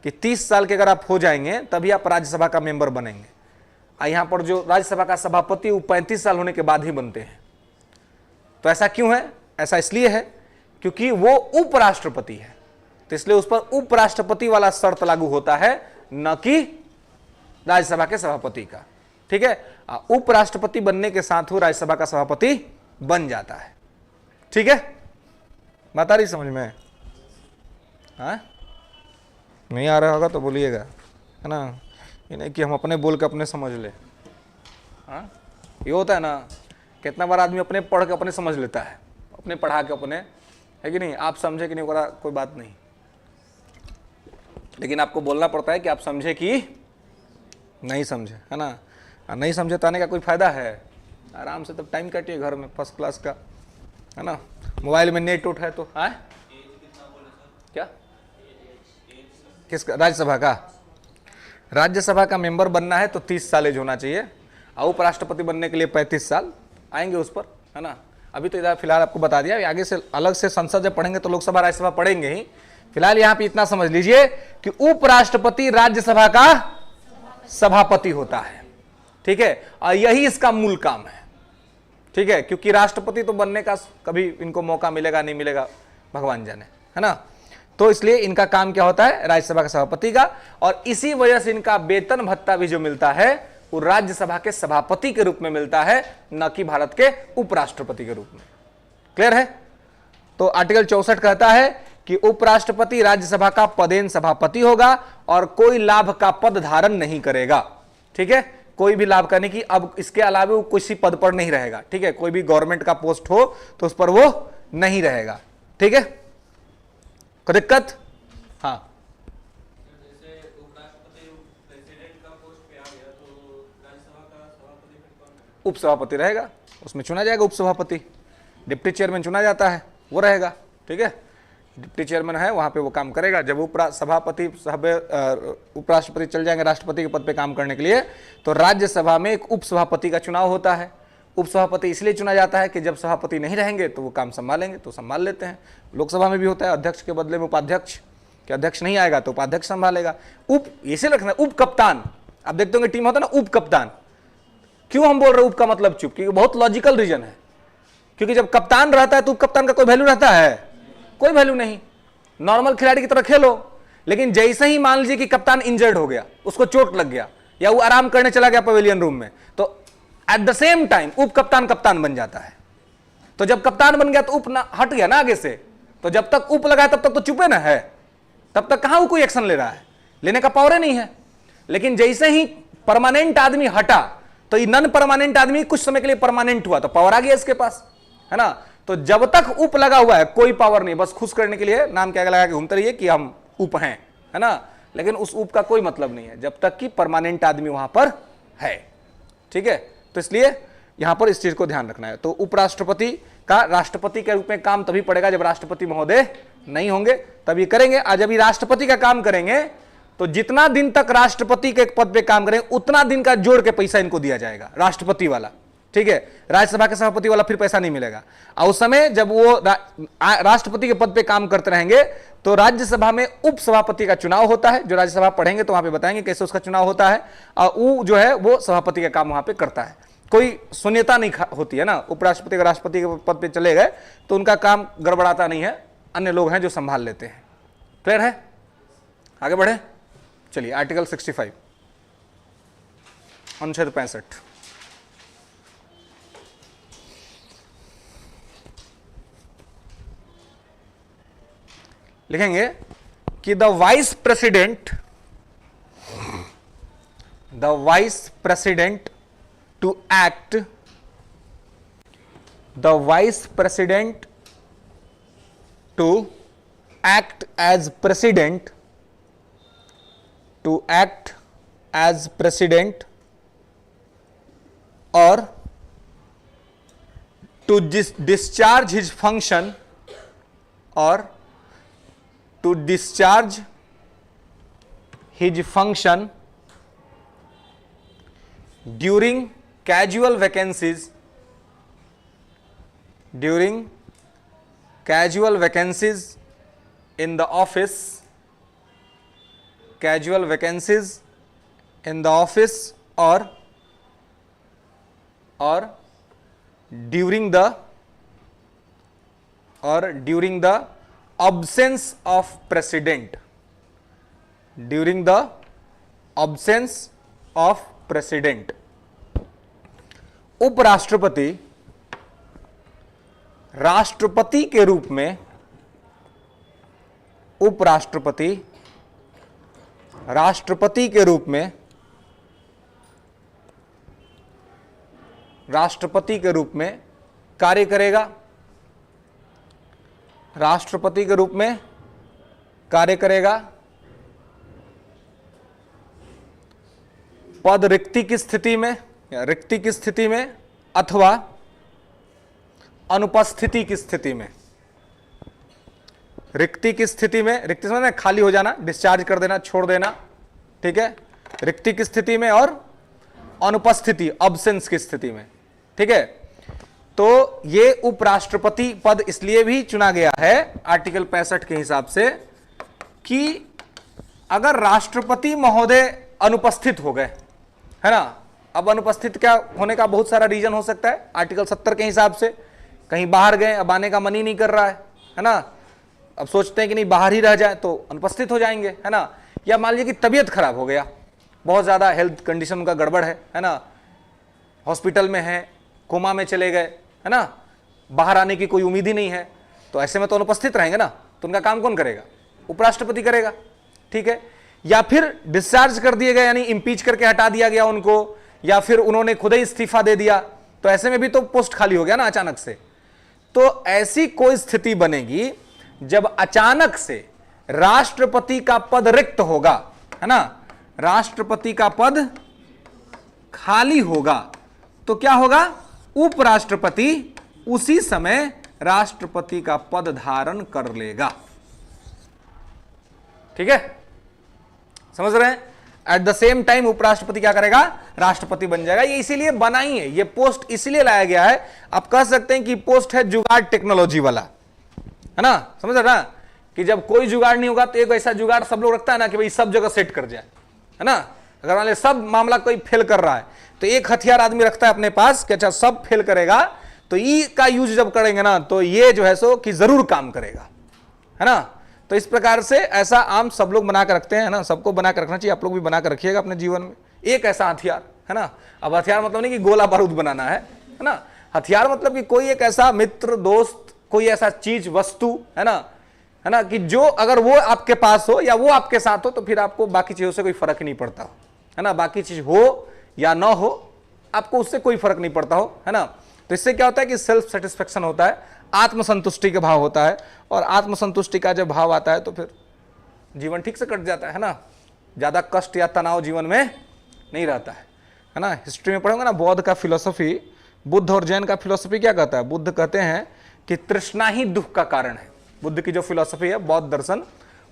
कि 30 साल के अगर आप हो जाएंगे तभी आप राज्यसभा का मेंबर बनेंगे। यहां पर जो राज्यसभा का सभापति वो 35 साल होने के बाद ही बनते हैं। तो ऐसा क्यों है, ऐसा इसलिए है क्योंकि वो उपराष्ट्रपति है, तो इसलिए उस पर उपराष्ट्रपति वाला शर्त लागू होता है, न कि राज्यसभा के सभापति का, ठीक है। उपराष्ट्रपति बनने के साथ वो राज्यसभा का सभापति बन जाता है, ठीक है। बता रही समझ में, हाँ नहीं आ रहा होगा तो बोलिएगा, है ना। ये नहीं कि हम अपने बोल के अपने समझ ले, हाँ ये होता है ना, कितना बार आदमी अपने पढ़ के अपने समझ लेता है, अपने पढ़ा के अपने, है कि नहीं। आप समझे कि नहीं होगा कोई बात नहीं, लेकिन आपको बोलना पड़ता है कि आप समझे कि नहीं समझे, है ना। नहीं समझे तो आने का कोई फायदा है, आराम से तब टाइम काटिए घर में फर्स्ट क्लास का, है ना। मोबाइल में नेट उठ है तो, हाँ क्या, किसका, राज्यसभा का। राज्यसभा का मेंबर बनना है तो 30 साल एज होना चाहिए, और उपराष्ट्रपति बनने के लिए 35 साल आएंगे उस पर, है ना। अभी तो इधर फिलहाल आपको बता दिया, आगे से अलग से संसद जब पढ़ेंगे तो लोकसभा राज्यसभा पढ़ेंगे ही। फिलहाल यहां पे इतना समझ लीजिए कि उपराष्ट्रपति राज्यसभा का सभापति होता है, ठीक है, और यही इसका मूल काम है, ठीक है। क्योंकि राष्ट्रपति तो बनने का कभी इनको मौका मिलेगा नहीं मिलेगा भगवान जाने, है ना। तो इसलिए इनका काम क्या होता है, राज्यसभा का सभापति का, और इसी वजह से इनका वेतन भत्ता भी जो मिलता है वो राज्यसभा के सभापति के रूप में मिलता है, न कि भारत के उपराष्ट्रपति के रूप में। क्लियर है। तो आर्टिकल 64 कहता है कि उपराष्ट्रपति राज्यसभा का पदेन सभापति होगा और कोई लाभ का पद धारण नहीं करेगा, ठीक है। कोई भी लाभ करने की, अब इसके अलावा वो किसी पद पर नहीं रहेगा, ठीक है। कोई भी गवर्नमेंट का पोस्ट हो तो उस पर वो नहीं रहेगा, ठीक है। कोई दिक्कत, हाँ। उपसभापति रहेगा, उसमें चुना जाएगा उपसभापति, डिप्टी चेयरमैन चुना जाता है वो रहेगा, ठीक है। डिप्टी चेयरमैन है वहां पे वो काम करेगा। जब सभापति उपराष्ट्रपति चल जाएंगे राष्ट्रपति के पद पे काम करने के लिए, तो राज्यसभा में एक उपसभापति का चुनाव होता है। उपसभापति इसलिए चुना जाता है कि जब सभापति नहीं रहेंगे तो वो काम संभालेंगे, तो संभाल लेते हैं। लोकसभा में भी होता है, अध्यक्ष के बदले में उपाध्यक्ष, कि अध्यक्ष नहीं आएगा तो उपाध्यक्ष संभालेगा। उप इसे रखना, उप कप्तान, आप देखते होंगे टीम होता है ना उप कप्तान। क्यों हम बोल रहे उप का मतलब चुप, क्योंकि बहुत लॉजिकल रीजन है। क्योंकि जब कप्तान रहता है तो उप कप्तान का कोई वैल्यू रहता है, कोई वैल्यू नहीं। नॉर्मल खिलाड़ी की तरह खेलो, लेकिन जैसे ही मान लीजिए कि कप्तान इंजर्ड हो गया, उसको चोट लग गया या वो आराम करने चला गया पवेलियन रूम में, तो एट द सेम टाइम उप कप्तान कप्तान बन जाता है। तो जब कप्तान बन गया तो उप ना हट गया ना आगे से, तो जब तक उप लगा है तब तक तो चुपे ना है, तब तक कहां वो कोई एक्शन ले रहा है, लेने का पावर नहीं है। लेकिन जैसे ही परमानेंट आदमी हटा तो ये नॉन परमानेंट आदमी कुछ समय के लिए परमानेंट हुआ तो पावर आ गया इसके पास, है ना। तो जब तक उप लगा हुआ है कोई पावर नहीं, बस खुश करने के लिए नाम क्या लगा के घूमते रहिए कि हम उप हैं, है ना, लेकिन उस उप का कोई मतलब नहीं है जब तक कि परमानेंट आदमी वहां पर है। ठीक है, तो इसलिए यहां पर इस चीज को ध्यान रखना है। तो उपराष्ट्रपति का राष्ट्रपति के रूप में काम तभी पड़ेगा जब राष्ट्रपति महोदय नहीं होंगे, तब ये करेंगे। आज जब ये राष्ट्रपति का काम करेंगे तो जितना दिन तक राष्ट्रपति के पद पे काम करेंगे उतना दिन का जोड़ के पैसा इनको दिया जाएगा, राष्ट्रपति वाला। ठीक है, राज्यसभा के सभापति वाला फिर पैसा नहीं मिलेगा। और उस समय जब वो राष्ट्रपति के पद पे काम करते रहेंगे तो राज्यसभा में उपसभापति का चुनाव होता है, जो राज्यसभा पढ़ेंगे तो वहां पे बताएंगे कैसे उसका चुनाव होता है। और वो जो है वो सभापति का काम वहां पे करता है, कोई शून्यता नहीं होती है ना। उपराष्ट्रपति का राष्ट्रपति के पद पे चले गए तो उनका काम गड़बड़ाता नहीं है, अन्य लोग हैं जो संभाल लेते हैं। क्लियर है, आगे बढ़े। चलिए आर्टिकल 65 अनुच्छेद 65 लिखेंगे कि the vice president to act as president or to discharge his function during casual vacancies in the office or during the absence of president, उपराष्ट्रपति राष्ट्रपति के रूप में कार्य करेगा, पद रिक्ति की स्थिति में अथवा अनुपस्थिति की स्थिति में। रिक्ति समझना, खाली हो जाना, डिस्चार्ज कर देना, छोड़ देना। ठीक है, रिक्ति की स्थिति में और अनुपस्थिति अब्सेंस की स्थिति में। ठीक है, तो ये उपराष्ट्रपति पद इसलिए भी चुना गया है आर्टिकल 65 के हिसाब से कि अगर राष्ट्रपति महोदय अनुपस्थित हो गए, है ना, अब अनुपस्थित क्या होने का बहुत सारा रीजन हो सकता है। आर्टिकल 70 के हिसाब से कहीं बाहर गए, अब आने का मन ही नहीं कर रहा है ना, अब सोचते हैं कि नहीं बाहर ही रह जाए तो अनुपस्थित हो जाएंगे, है ना। या मान लीजिए कि तबीयत खराब हो गया, बहुत ज्यादा हेल्थ कंडीशन उनका गड़बड़ है ना, हॉस्पिटल में है, कोमा में चले गए, है ना, बाहर आने की कोई उम्मीद ही नहीं है, तो ऐसे में तो अनुपस्थित रहेंगे ना, तो उनका काम कौन करेगा? उपराष्ट्रपति करेगा। ठीक है, या फिर डिस्चार्ज कर दिए गए, यानी इंपीच करके हटा दिया गया उनको, या फिर उन्होंने खुद ही इस्तीफा दे दिया, तो ऐसे में भी तो पोस्ट खाली हो गया ना अचानक से। तो ऐसी कोई स्थिति बनेगी जब अचानक से राष्ट्रपति का पद रिक्त होगा, है ना, राष्ट्रपति का पद खाली होगा, तो क्या होगा? उपराष्ट्रपति उसी समय राष्ट्रपति का पद धारण कर लेगा। ठीक है, समझ रहे हैं? एट द सेम टाइम उपराष्ट्रपति क्या करेगा? राष्ट्रपति बन जाएगा। ये इसीलिए बना ही है, ये पोस्ट इसीलिए लाया गया है। आप कह सकते हैं कि पोस्ट है जुगाड़ टेक्नोलॉजी वाला, है ना, समझ रहे ना, कि जब कोई जुगाड़ नहीं होगा तो एक ऐसा जुगाड़ सब लोग रखता है ना कि भाई सब जगह सेट कर जाए, है ना। अगर मान लीजिए सब मामला कोई फेल कर रहा है तो एक हथियार आदमी रखता है अपने पास कि अच्छा सब फेल करेगा तो ई का यूज जब करेंगे ना तो ये जो है सो कि जरूर काम करेगा, है ना। तो इस प्रकार से ऐसा आम सब लोग बना कर रखते हैं, ना, सबको बना कर रखना चाहिए। आप लोग भी बना कर रखिएगा अपने जीवन में एक ऐसा हथियार, है ना। अब हथियार मतलब नहीं कि गोला बारूद बनाना है ना। हथियार मतलब कि कोई एक ऐसा मित्र, दोस्त, कोई ऐसा चीज, वस्तु, है ना, कि जो अगर वो आपके पास हो या वो आपके साथ हो तो फिर आपको बाकी चीजों से कोई फर्क नहीं पड़ता हो, है ना। बाकी चीज हो या ना हो आपको उससे कोई फर्क नहीं पड़ता हो, है ना। तो इससे क्या होता है कि सेल्फ सेटिस्फेक्शन होता है, आत्मसंतुष्टि का भाव होता है, और आत्मसंतुष्टि का जब भाव आता है तो फिर जीवन ठीक से कट जाता है ना, ज्यादा कष्ट या तनाव जीवन में नहीं रहता है ना। हिस्ट्री में पढ़ोगे ना, बौद्ध का फिलोसफी, बुद्ध और जैन का फिलोसफी क्या कहता है? बुद्ध कहते हैं कि तृष्णा ही दुख का कारण है। बुद्ध की जो फिलोसफी है, बौद्ध दर्शन,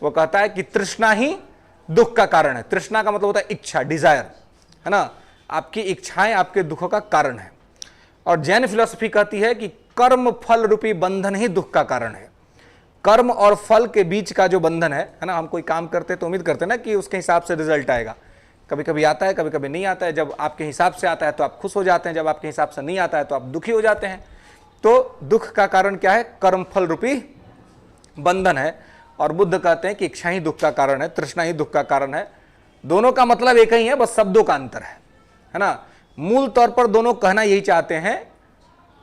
वो कहता है कि तृष्णा ही दुख का कारण है। तृष्णा का मतलब होता है इच्छा, डिजायर, है ना, आपकी इच्छाएं आपके दुखों का कारण है। और जैन फिलोसफी कहती है कि कर्म फल रूपी बंधन ही दुख का कारण है। कर्म और फल के बीच का जो बंधन है ना, हम कोई काम करते तो उम्मीद करते हैं ना कि उसके हिसाब से रिजल्ट आएगा। कभी कभी आता है, कभी कभी नहीं आता है। जब आपके हिसाब से आता है तो आप खुश हो जाते हैं, जब आपके हिसाब से नहीं आता है तो आप दुखी हो जाते हैं। तो दुख का कारण क्या है? कर्म फल रूपी बंधन है। और बुद्ध कहते हैं कि इच्छा ही दुख का कारण है, तृष्णा ही दुख का कारण है। दोनों का मतलब एक ही है, बस शब्दों का अंतर है ना। मूल तौर पर दोनों कहना यही चाहते हैं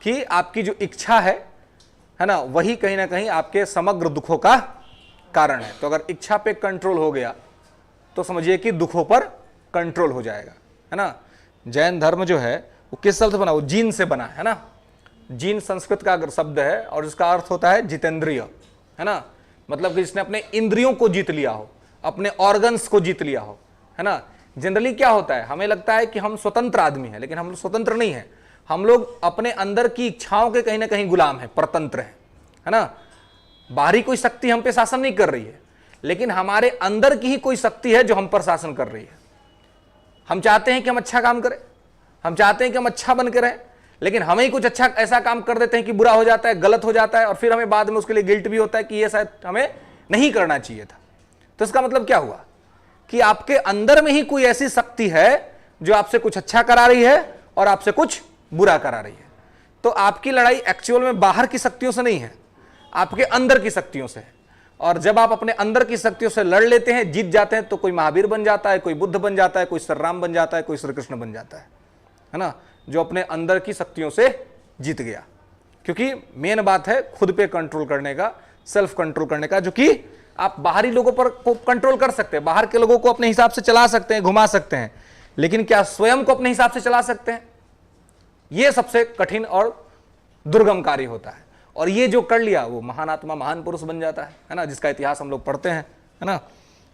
कि आपकी जो इच्छा है ना, वही कहीं ना कहीं आपके समग्र दुखों का कारण है। तो अगर इच्छा पे कंट्रोल हो गया तो समझिए कि दुखों पर कंट्रोल हो जाएगा, है ना। जैन धर्म जो है वो किस शब्द से बना? वो जीन से बना है ना। जीन संस्कृत का शब्द है और इसका अर्थ होता है जितेंद्रिय, है ना। मतलब कि जिसने अपने इंद्रियों को जीत लिया हो, अपने ऑर्गन्स को जीत लिया हो, है ना। जनरली क्या होता है, हमें लगता है कि हम स्वतंत्र आदमी हैं, लेकिन हम स्वतंत्र नहीं है। हम लोग अपने अंदर की इच्छाओं के कहीं ना कहीं गुलाम हैं, परतंत्र हैं, है ना। बाहरी कोई शक्ति हम पे शासन नहीं कर रही है, लेकिन हमारे अंदर की ही कोई शक्ति है जो हम पर शासन कर रही है। हम चाहते हैं कि हम अच्छा काम करें, हम चाहते हैं कि हम अच्छा बन के रहें, लेकिन हमें ही कुछ अच्छा ऐसा काम कर देते हैं कि बुरा हो जाता है, गलत हो जाता है, और फिर हमें बाद में उसके लिए गिल्ट भी होता है कि ये शायद हमें नहीं करना चाहिए था। तो इसका मतलब क्या हुआ कि आपके अंदर में ही कोई ऐसी शक्ति है जो आपसे कुछ अच्छा करा रही है और आपसे कुछ बुरा करा रही है। तो आपकी लड़ाई एक्चुअल में बाहर की शक्तियों से नहीं है, आपके अंदर की शक्तियों से है। और जब आप अपने अंदर की शक्तियों से लड़ लेते हैं, जीत जाते हैं, तो कोई महावीर बन जाता है, कोई बुद्ध बन जाता है, कोई श्री राम बन जाता है, कोई श्री कृष्ण बन जाता है ना, जो अपने अंदर की शक्तियों से जीत गया। क्योंकि मेन बात है खुद पे कंट्रोल करने का, सेल्फ कंट्रोल करने का, जो कि आप बाहरी लोगों पर को कंट्रोल कर सकते हैं, बाहर के लोगों को अपने हिसाब से चला सकते हैं, घुमा सकते हैं, लेकिन क्या स्वयं को अपने हिसाब से चला सकते हैं? यह सबसे कठिन और दुर्गम कार्य होता है। और ये जो कर लिया वो महान आत्मा, महान पुरुष बन जाता है ना, जिसका इतिहास हम लोग पढ़ते हैं, है ना।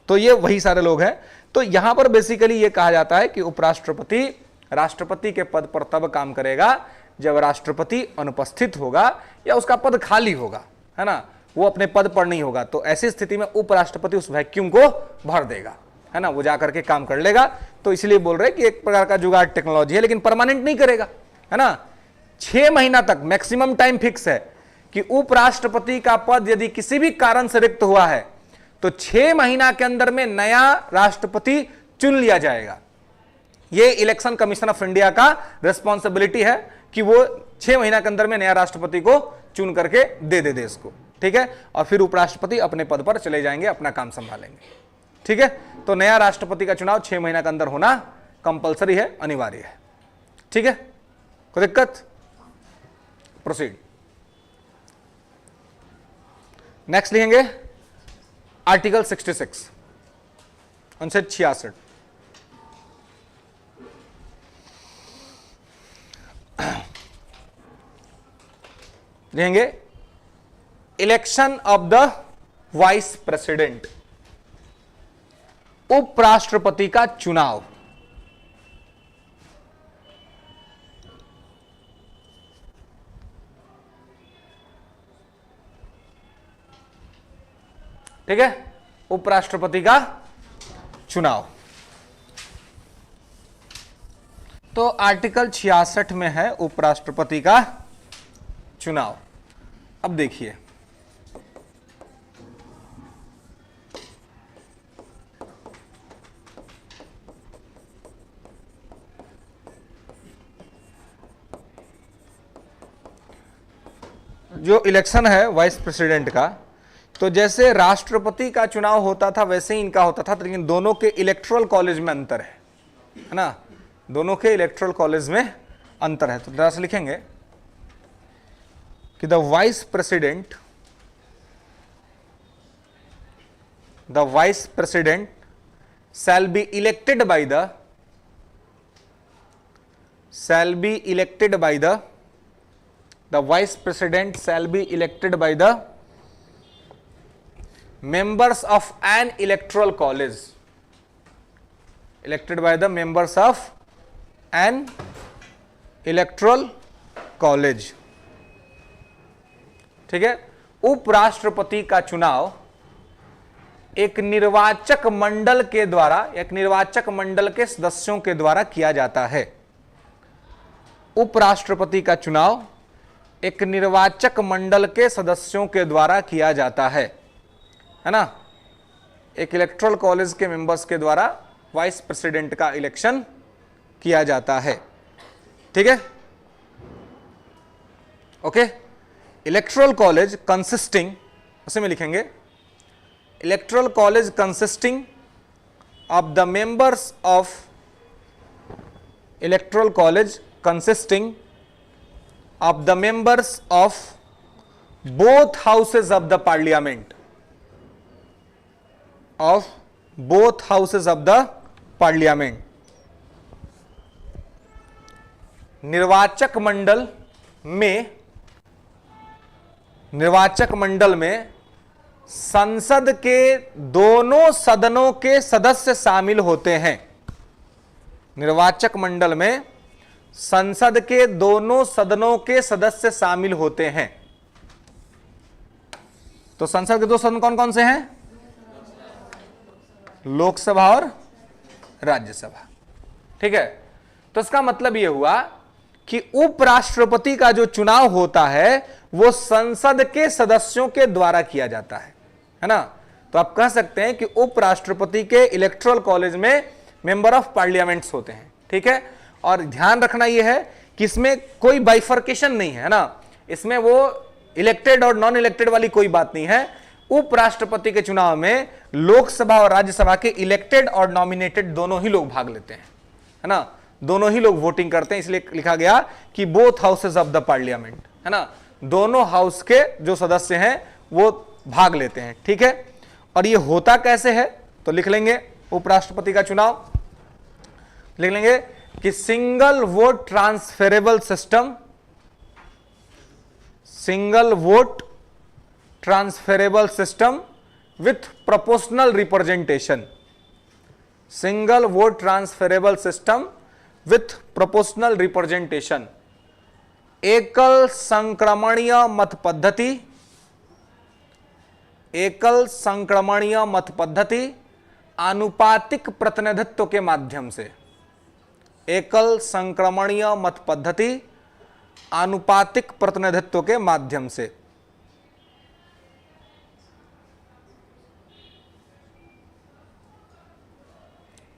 तो ये वही सारे लोग हैं। तो यहां पर बेसिकली ये कहा जाता है कि उपराष्ट्रपति राष्ट्रपति के पद पर तब काम करेगा जब राष्ट्रपति अनुपस्थित होगा या उसका पद खाली होगा, है ना, वो अपने पद पर नहीं होगा। तो ऐसी स्थिति में उपराष्ट्रपति उस वैक्यूम को भर देगा, है ना, वो जाकर के काम कर लेगा। तो इसलिए बोल रहे कि एक प्रकार का जुगाड़ टेक्नोलॉजी है, लेकिन परमानेंट नहीं करेगा, है ना। 6 महीना तक मैक्सिमम टाइम फिक्स है कि उपराष्ट्रपति का पद यदि किसी भी कारण से रिक्त हुआ है तो 6 महीना के अंदर में नया राष्ट्रपति चुन लिया जाएगा। यह इलेक्शन कमीशन ऑफ इंडिया का रिस्पॉन्सिबिलिटी है कि वो 6 महीना के अंदर में नया राष्ट्रपति को चुन करके दे देश को, ठीक है। और फिर उपराष्ट्रपति अपने पद पर चले जाएंगे, अपना काम संभालेंगे, ठीक है। तो नया राष्ट्रपति का चुनाव 6 महीना के अंदर होना कंपलसरी है, अनिवार्य है, ठीक है। कोई दिक्कत? प्रोसीड। नेक्स्ट लिखेंगे आर्टिकल 66, अनुच्छेद 66। लिखेंगे election of the vice president, उपराष्ट्रपति का चुनाव। ठीक है, उपराष्ट्रपति का चुनाव। तो आर्टिकल 66 में है उपराष्ट्रपति का चुनाव। अब देखिए, जो इलेक्शन है वाइस प्रेसिडेंट का, तो जैसे राष्ट्रपति का चुनाव होता था वैसे ही इनका होता था, लेकिन दोनों के इलेक्टोरल कॉलेज में अंतर है ना, दोनों के इलेक्टोरल कॉलेज में अंतर है। तो जरा से लिखेंगे कि the vice president shall be elected by the the vice president shall be elected by the members of an electoral college, elected by the members of an electoral college। ठीक है, उपराष्ट्रपति का चुनाव एक निर्वाचक मंडल के द्वारा, एक निर्वाचक मंडल के सदस्यों के द्वारा किया जाता है। उपराष्ट्रपति का चुनाव एक निर्वाचक मंडल के सदस्यों के द्वारा किया जाता है ना। एक इलेक्टोरल कॉलेज के मेंबर्स के द्वारा वाइस प्रेसिडेंट का इलेक्शन किया जाता है। ठीक है, ओके। इलेक्टोरल कॉलेज कंसिस्टिंग, उसे में लिखेंगे electoral college consisting of the members of electoral college consisting of the members of both houses of the parliament, of both houses of the parliament। निर्वाचक मंडल में संसद के दोनों सदनों के सदस्य शामिल होते हैं। निर्वाचक मंडल में संसद के दोनों सदनों के सदस्य शामिल होते हैं। तो संसद के दो सदन कौन कौन से हैं? लोकसभा और राज्यसभा। ठीक है, तो इसका मतलब यह हुआ कि उपराष्ट्रपति का जो चुनाव होता है वो संसद के सदस्यों के द्वारा किया जाता है ना। तो आप कह सकते हैं कि उपराष्ट्रपति के इलेक्टोरल कॉलेज में मेंबर ऑफ पार्लियामेंट्स होते हैं। ठीक है, और ध्यान रखना यह है कि इसमें कोई बाइफर्केशन नहीं है ना, इसमें वो इलेक्टेड और नॉन इलेक्टेड वाली कोई बात नहीं है। उपराष्ट्रपति के चुनाव में लोकसभा और राज्यसभा के इलेक्टेड और नॉमिनेटेड दोनों ही लोग भाग लेते हैं, है ना, दोनों ही लोग वोटिंग करते हैं। इसलिए लिखा गया कि both houses of the parliament, है ना, दोनों हाउस के जो सदस्य हैं वो भाग लेते हैं। ठीक है, और ये होता कैसे है तो लिख लेंगे उपराष्ट्रपति का चुनाव, लिख लेंगे कि single vote transferable system, single vote transferable system with proportional representation, single vote transferable system with proportional representation, एकल संक्रमणीय मत पद्धति, एकल संक्रमणीय मत पद्धति आनुपातिक प्रतिनिधित्व के माध्यम से, एकल संक्रमणीय मत पद्धति आनुपातिक प्रतिनिधित्व के माध्यम से।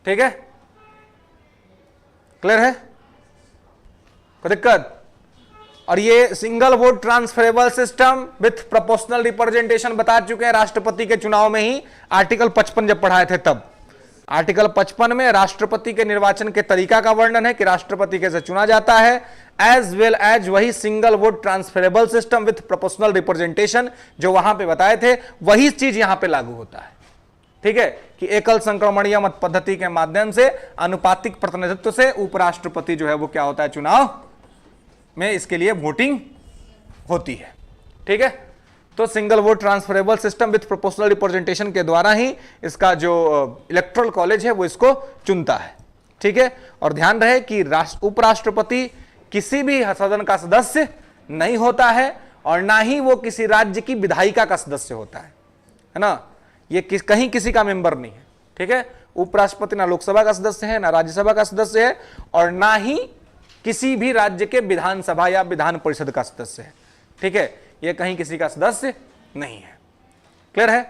ठीक है, क्लियर है, कोई दिक्कत? और ये single vote transferable system with proportional representation बता चुके हैं राष्ट्रपति के चुनाव में ही, आर्टिकल 55 जब पढ़ाए थे तब। आर्टिकल 55 में राष्ट्रपति के निर्वाचन के तरीका का वर्णन है कि राष्ट्रपति कैसे चुना जाता है, एज वेल एज वही single vote transferable system with proportional representation जो वहां पे बताए थे वही चीज यहां पे लागू होता है। ठीक है, कि एकल संक्रमणीय मत पद्धति के माध्यम से आनुपातिक प्रतिनिधित्व से उपराष्ट्रपति जो है वो क्या होता है, चुनाव में इसके लिए वोटिंग होती है। ठीक है, तो single vote transferable system with proportional representation के द्वारा ही इसका जो इलेक्टोरल कॉलेज है वो इसको चुनता है। ठीक है, और ध्यान रहे कि उपराष्ट्रपति किसी भी सदन का सदस्य नहीं होता है और ना ही वो किसी राज्य की विधायिका का सदस्य होता है ना, ये कहीं किसी का मेंबर नहीं है। ठीक है, उपराष्ट्रपति ना लोकसभा का सदस्य है, ना राज्यसभा का सदस्य है, और ना ही किसी भी राज्य के विधानसभा या विधान परिषद का सदस्य है। ठीक है, ये कहीं किसी का सदस्य नहीं है। क्लियर है?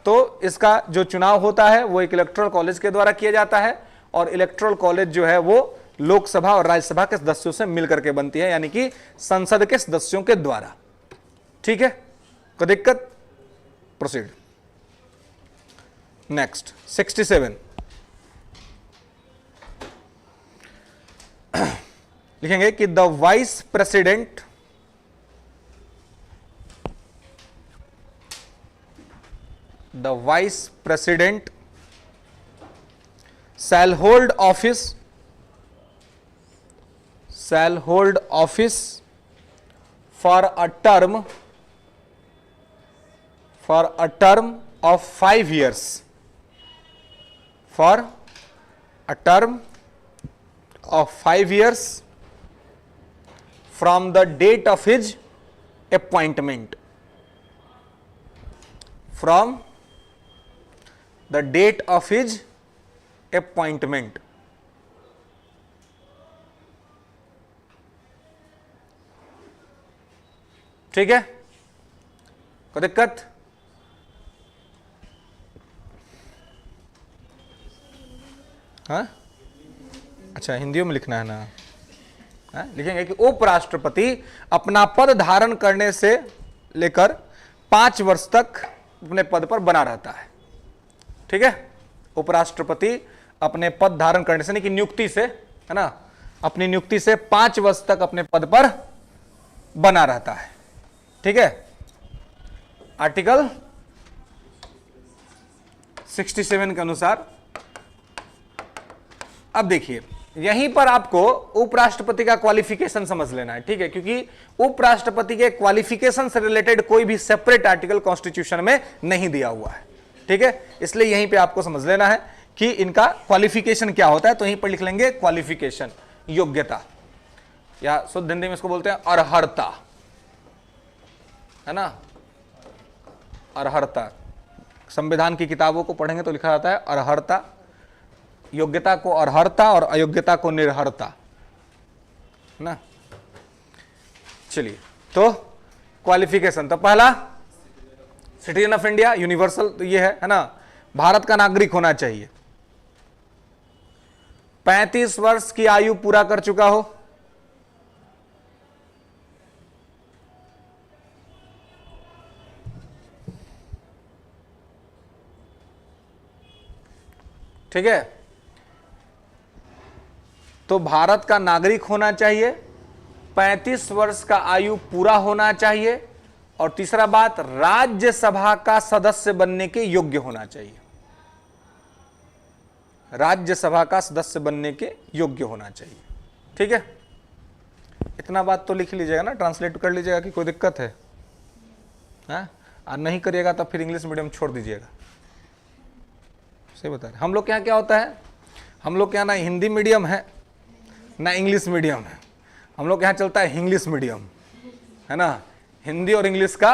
तो इसका जो चुनाव होता है वो एक इलेक्टोरल कॉलेज के द्वारा किया जाता है, और इलेक्टोरल कॉलेज जो है वो लोकसभा और राज्यसभा के सदस्यों से मिलकर के बनती है, यानी कि संसद के सदस्यों के द्वारा। ठीक है, कोई दिक्कत? प्रोसीड नेक्स्ट 67 लिखेंगे कि the vice president shall hold office for a term of 5 years, for a term of 5 years from the date of his appointment, from the date of his appointment. ठीक है, कोई दिक्कत? हाँ, अच्छा हिंदी में लिखना है ना? हाँ? लिखेंगे कि उपराष्ट्रपति अपना पद धारण करने से लेकर 5 वर्ष तक अपने पद पर बना रहता है। ठीक है, उपराष्ट्रपति अपने पद धारण करने से, नहीं कि नियुक्ति से, है ना, अपनी नियुक्ति से 5 वर्ष तक अपने पद पर बना रहता है। ठीक है, आर्टिकल 67 के अनुसार। अब देखिए, यहीं पर आपको उपराष्ट्रपति का क्वालिफिकेशन समझ लेना है। ठीक है, क्योंकि उपराष्ट्रपति के क्वालिफिकेशन से रिलेटेड कोई भी सेपरेट आर्टिकल कॉन्स्टिट्यूशन में नहीं दिया हुआ है। ठीक है, इसलिए यहीं पे आपको समझ लेना है कि इनका क्वालिफिकेशन क्या होता है। तो यहीं पर लिख लेंगे क्वालिफिकेशन, योग्यता, या शुद्ध हिंदी में इसको बोलते हैं अर्हता, है ना, अर्हता। संविधान की किताबों को पढ़ेंगे तो लिखा जाता है अर्हता, योग्यता को अर्हता और अयोग्यता को निर्हरता, है ना। चलिए, तो क्वालिफिकेशन, तो पहला सिटीजन ऑफ इंडिया, यूनिवर्सल, तो ये है ना, भारत का नागरिक होना चाहिए, 35 वर्ष की आयु पूरा कर चुका हो, ठीक है, तो भारत का नागरिक होना चाहिए, 35 वर्ष का आयु पूरा होना चाहिए, और तीसरा बात, राज्यसभा का सदस्य बनने के योग्य होना चाहिए, राज्यसभा का सदस्य बनने के योग्य होना चाहिए। ठीक है, इतना बात तो लिख लीजिएगा ना, ट्रांसलेट कर लीजिएगा कि कोई दिक्कत है? और नहीं करिएगा तो फिर इंग्लिश मीडियम छोड़ दीजिएगा। सही बता रहे, हम लोग के यहाँ क्या होता है, हम लोग के यहाँ ना हिंदी मीडियम है ना इंग्लिश मीडियम है, हम लोग के यहाँ चलता है इंग्लिश मीडियम, है ना, हिंदी और इंग्लिश का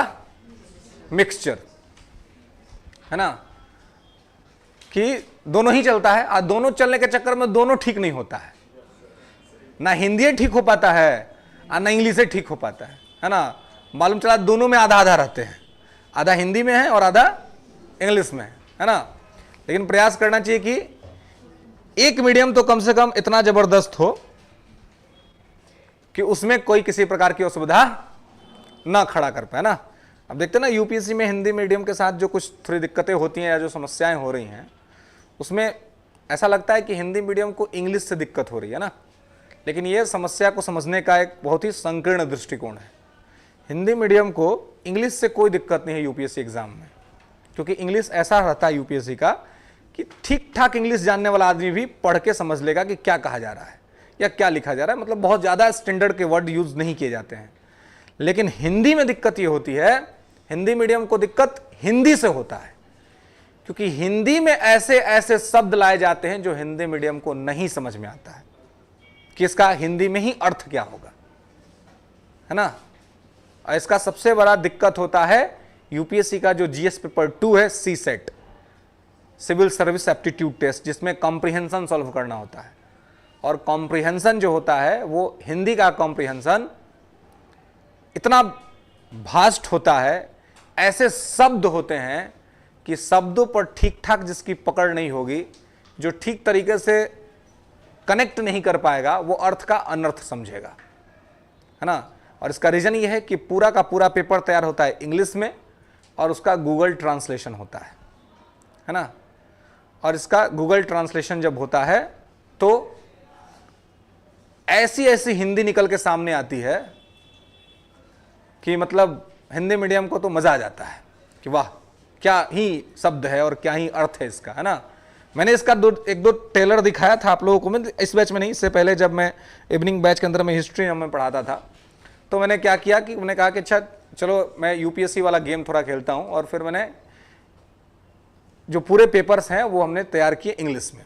मिक्सचर, है ना, कि दोनों ही चलता है। और दोनों चलने के चक्कर में दोनों ठीक नहीं होता है, ना हिंदी ठीक हो पाता है और ना इंग्लिश ठीक हो पाता है ना। मालूम चला दोनों में आधा आधा रहते हैं, आधा हिंदी में है और आधा इंग्लिश में है ना। लेकिन प्रयास करना चाहिए कि एक मीडियम तो कम से कम इतना जबरदस्त हो कि उसमें कोई किसी प्रकार की असुविधा ना खड़ा कर पाए ना। अब देखते हैं ना, यूपीएससी में हिंदी मीडियम के साथ जो कुछ थोड़ी दिक्कतें होती हैं या जो समस्याएं हो रही हैं, उसमें ऐसा लगता है कि हिंदी मीडियम को इंग्लिश से दिक्कत हो रही है ना। लेकिन ये समस्या को समझने का एक बहुत ही संकीर्ण दृष्टिकोण है। हिंदी मीडियम को इंग्लिश से कोई दिक्कत नहीं है यूपीएससी एग्जाम में, क्योंकि इंग्लिश ऐसा रहता है यूपीएससी का कि ठीक ठाक इंग्लिश जानने वाला आदमी भी पढ़ के समझ लेगा कि क्या कहा जा रहा है या क्या लिखा जा रहा है। मतलब बहुत ज़्यादा स्टैंडर्ड के वर्ड यूज नहीं किए जाते हैं। लेकिन हिंदी में दिक्कत ये होती है, हिंदी मीडियम को दिक्कत हिंदी से होता है, क्योंकि हिंदी में ऐसे ऐसे शब्द लाए जाते हैं जो हिंदी मीडियम को नहीं समझ में आता है कि इसका हिंदी में ही अर्थ क्या होगा, है ना। और इसका सबसे बड़ा दिक्कत होता है यूपीएससी का जो जीएस पेपर 2 है, CSAT, civil service aptitude test, जिसमें कॉम्प्रिहेंशन सॉल्व करना होता है। और कॉम्प्रिहेंशन जो होता है वो हिंदी का कॉम्प्रिहेंशन इतना भास्ट होता है, ऐसे शब्द होते हैं कि शब्दों पर ठीक ठाक जिसकी पकड़ नहीं होगी, जो ठीक तरीके से कनेक्ट नहीं कर पाएगा, वो अर्थ का अनर्थ समझेगा, है ना। और इसका रीजन ये है कि पूरा का पूरा पेपर तैयार होता है इंग्लिश में और उसका गूगल ट्रांसलेशन होता है ना। और इसका गूगल ट्रांसलेशन जब होता है तो ऐसी ऐसी हिंदी निकल के सामने आती है कि मतलब हिंदी मीडियम को तो मजा आ जाता है कि वाह क्या ही शब्द है और क्या ही अर्थ है इसका, है ना। मैंने इसका एक दो टेलर दिखाया था आप लोगों को, मैं इस बैच में नहीं, इससे पहले जब मैं इवनिंग बैच के अंदर में हिस्ट्री में पढ़ाता था, तो मैंने क्या किया कि मैंने कहा कि अच्छा चलो मैं यूपीएससी वाला गेम थोड़ा खेलता हूं, और फिर मैंने जो पूरे पेपर्स हैं वो हमने तैयार किए इंग्लिश में,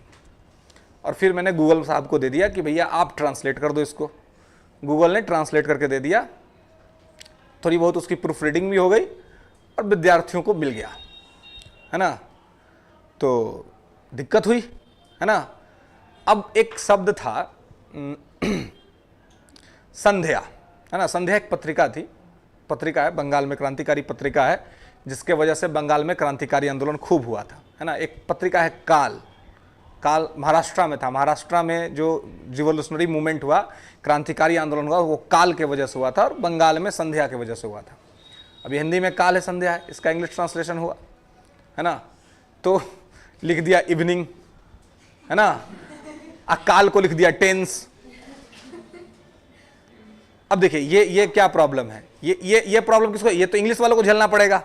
और फिर मैंने गूगल साहब को दे दिया कि भैया आप ट्रांसलेट कर दो इसको। गूगल ने ट्रांसलेट करके दे दिया, थोड़ी बहुत उसकी प्रूफ रीडिंग भी हो गई और विद्यार्थियों को मिल गया, है ना। तो दिक्कत हुई, है ना। अब एक शब्द था संध्या, है ना। संध्या एक पत्रिका थी, पत्रिका है, बंगाल में क्रांतिकारी पत्रिका है, जिसके वजह से बंगाल में क्रांतिकारी आंदोलन खूब हुआ था, है ना। एक पत्रिका है काल, काल महाराष्ट्र में था। महाराष्ट्र में जो रिवोल्यूशनरी मूवमेंट हुआ, क्रांतिकारी आंदोलन हुआ, वो काल के वजह से हुआ था, और बंगाल में संध्या के वजह से हुआ था। अभी हिंदी में काल है, संध्या है, इसका इंग्लिश ट्रांसलेशन हुआ, है ना। तो लिख दिया इवनिंग, है ना, काल को लिख दिया टेंस। अब देखिए ये क्या प्रॉब्लम है, ये प्रॉब्लम किसको, ये तो इंग्लिश वालों को झेलना पड़ेगा,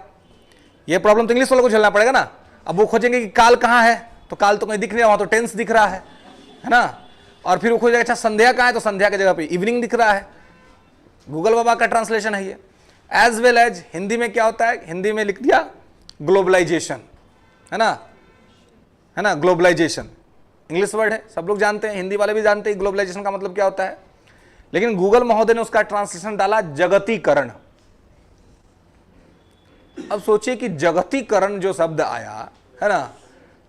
ये प्रॉब्लम तो इंग्लिश वालों को झेलना पड़ेगा ना। अब वो खोजेंगे कि काल कहाँ है, तो काल तो कहीं दिख नहीं रहा, वहां तो टेंस दिख रहा है ना। और फिर वो खोजेगा अच्छा संध्या कहाँ है, तो संध्या की जगह पे इवनिंग दिख रहा है। गूगल बाबा का ट्रांसलेशन है ये। एज वेल एज हिंदी में क्या होता है, हिंदी में लिख दिया ग्लोबलाइजेशन, है ना, ग्लोबलाइजेशन इंग्लिश वर्ड है, सब लोग जानते हैं, हिंदी वाले भी जानते हैं ग्लोबलाइजेशन का मतलब क्या होता है। लेकिन गूगल महोदय ने उसका ट्रांसलेशन डाला जगतीकरण। अब सोचिए कि जगतीकरण जो शब्द आया, है ना,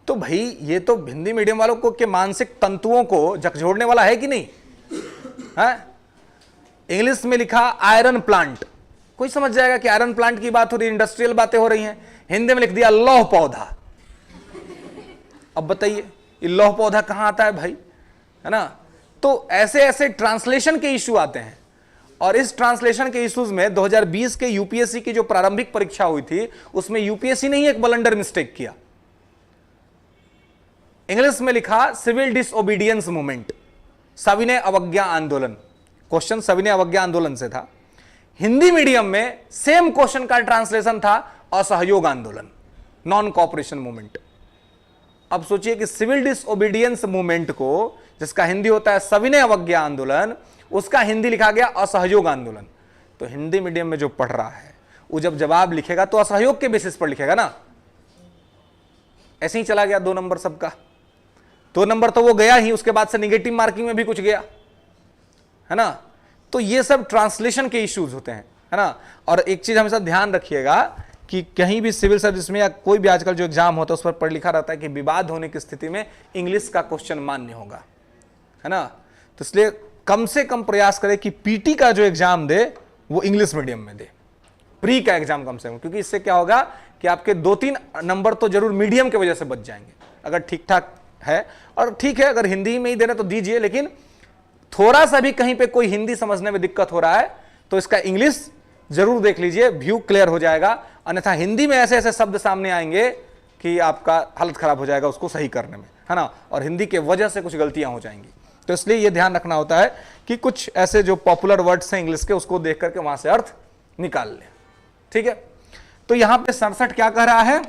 तो भाई ये तो हिंदी मीडियम वालों को के मानसिक तंतुओं को झकझोड़ने वाला है कि नहीं है। इंग्लिश में लिखा आयरन प्लांट, कोई समझ जाएगा कि आयरन प्लांट की बात हो रही है, इंडस्ट्रियल बातें हो रही हैं। हिंदी में लिख दिया लौह पौधा। अब बताइए ये लौह पौधा कहां आता है भाई, है ना। तो ऐसे ऐसे ट्रांसलेशन के इश्यू आते हैं, और इस ट्रांसलेशन के इश्यूज में 2020 के यूपीएससी की जो प्रारंभिक परीक्षा हुई थी, उसमें यूपीएससी ने ही एक ब्लंडर मिस्टेक किया। इंग्लिश में लिखा सिविल डिसओबीडियंस मूवमेंट, सविनय अवज्ञा आंदोलन। क्वेश्चन सविनय अवज्ञा आंदोलन से था। हिंदी मीडियम में सेम क्वेश्चन का ट्रांसलेशन था असहयोग आंदोलन, नॉन कॉपरेशन मूवमेंट। अब सोचिए कि सिविल डिसओबीडियंस मूवमेंट को, जिसका हिंदी होता है सविनय अवज्ञा आंदोलन, उसका हिंदी लिखा गया असहयोग आंदोलन। तो हिंदी मीडियम में जो पढ़ रहा है वो जब जवाब लिखेगा तो असहयोग के बेसिस पर लिखेगा ना। ऐसे ही चला गया 2 नंबर सबका, 2 नंबर तो वो गया ही, उसके बाद से निगेटिव मार्किंग में भी कुछ गया, है ना। तो ये सब ट्रांसलेशन के इश्यूज होते हैं, है ना। और एक चीज हमेशा ध्यान रखिएगा कि कहीं भी सिविल सर्विस में या कोई भी आजकल जो एग्जाम होता है उस पर पढ़ लिखा रहता है कि विवाद होने की स्थिति में इंग्लिश का क्वेश्चन मान्य होगा, है ना। तो इसलिए कम से कम प्रयास करें कि पीटी का जो एग्जाम दे वो इंग्लिश मीडियम में दे, प्री का एग्जाम कम से कम, क्योंकि इससे क्या होगा कि आपके 2-3 नंबर तो जरूर मीडियम की वजह से बच जाएंगे, अगर ठीक ठाक है। और ठीक है अगर हिंदी में ही देना तो दीजिए, लेकिन थोड़ा सा भी कहीं पे कोई हिंदी समझने में दिक्कत हो रहा है तो इसका इंग्लिश जरूर देख लीजिए, व्यू क्लियर हो जाएगा। अन्यथा हिंदी में ऐसे ऐसे शब्द सामने आएंगे कि आपका हालत खराब हो जाएगा उसको सही करने में, है ना। और हिंदी के वजह से कुछ गलतियां हो जाएंगी। तो इसलिए यह ध्यान रखना होता है कि कुछ ऐसे जो पॉपुलर वर्ड्स हैं इंग्लिश के, उसको देख करके वहां से अर्थ निकाल लें, ठीक है। तो यहां पे 67 क्या कह रहा है,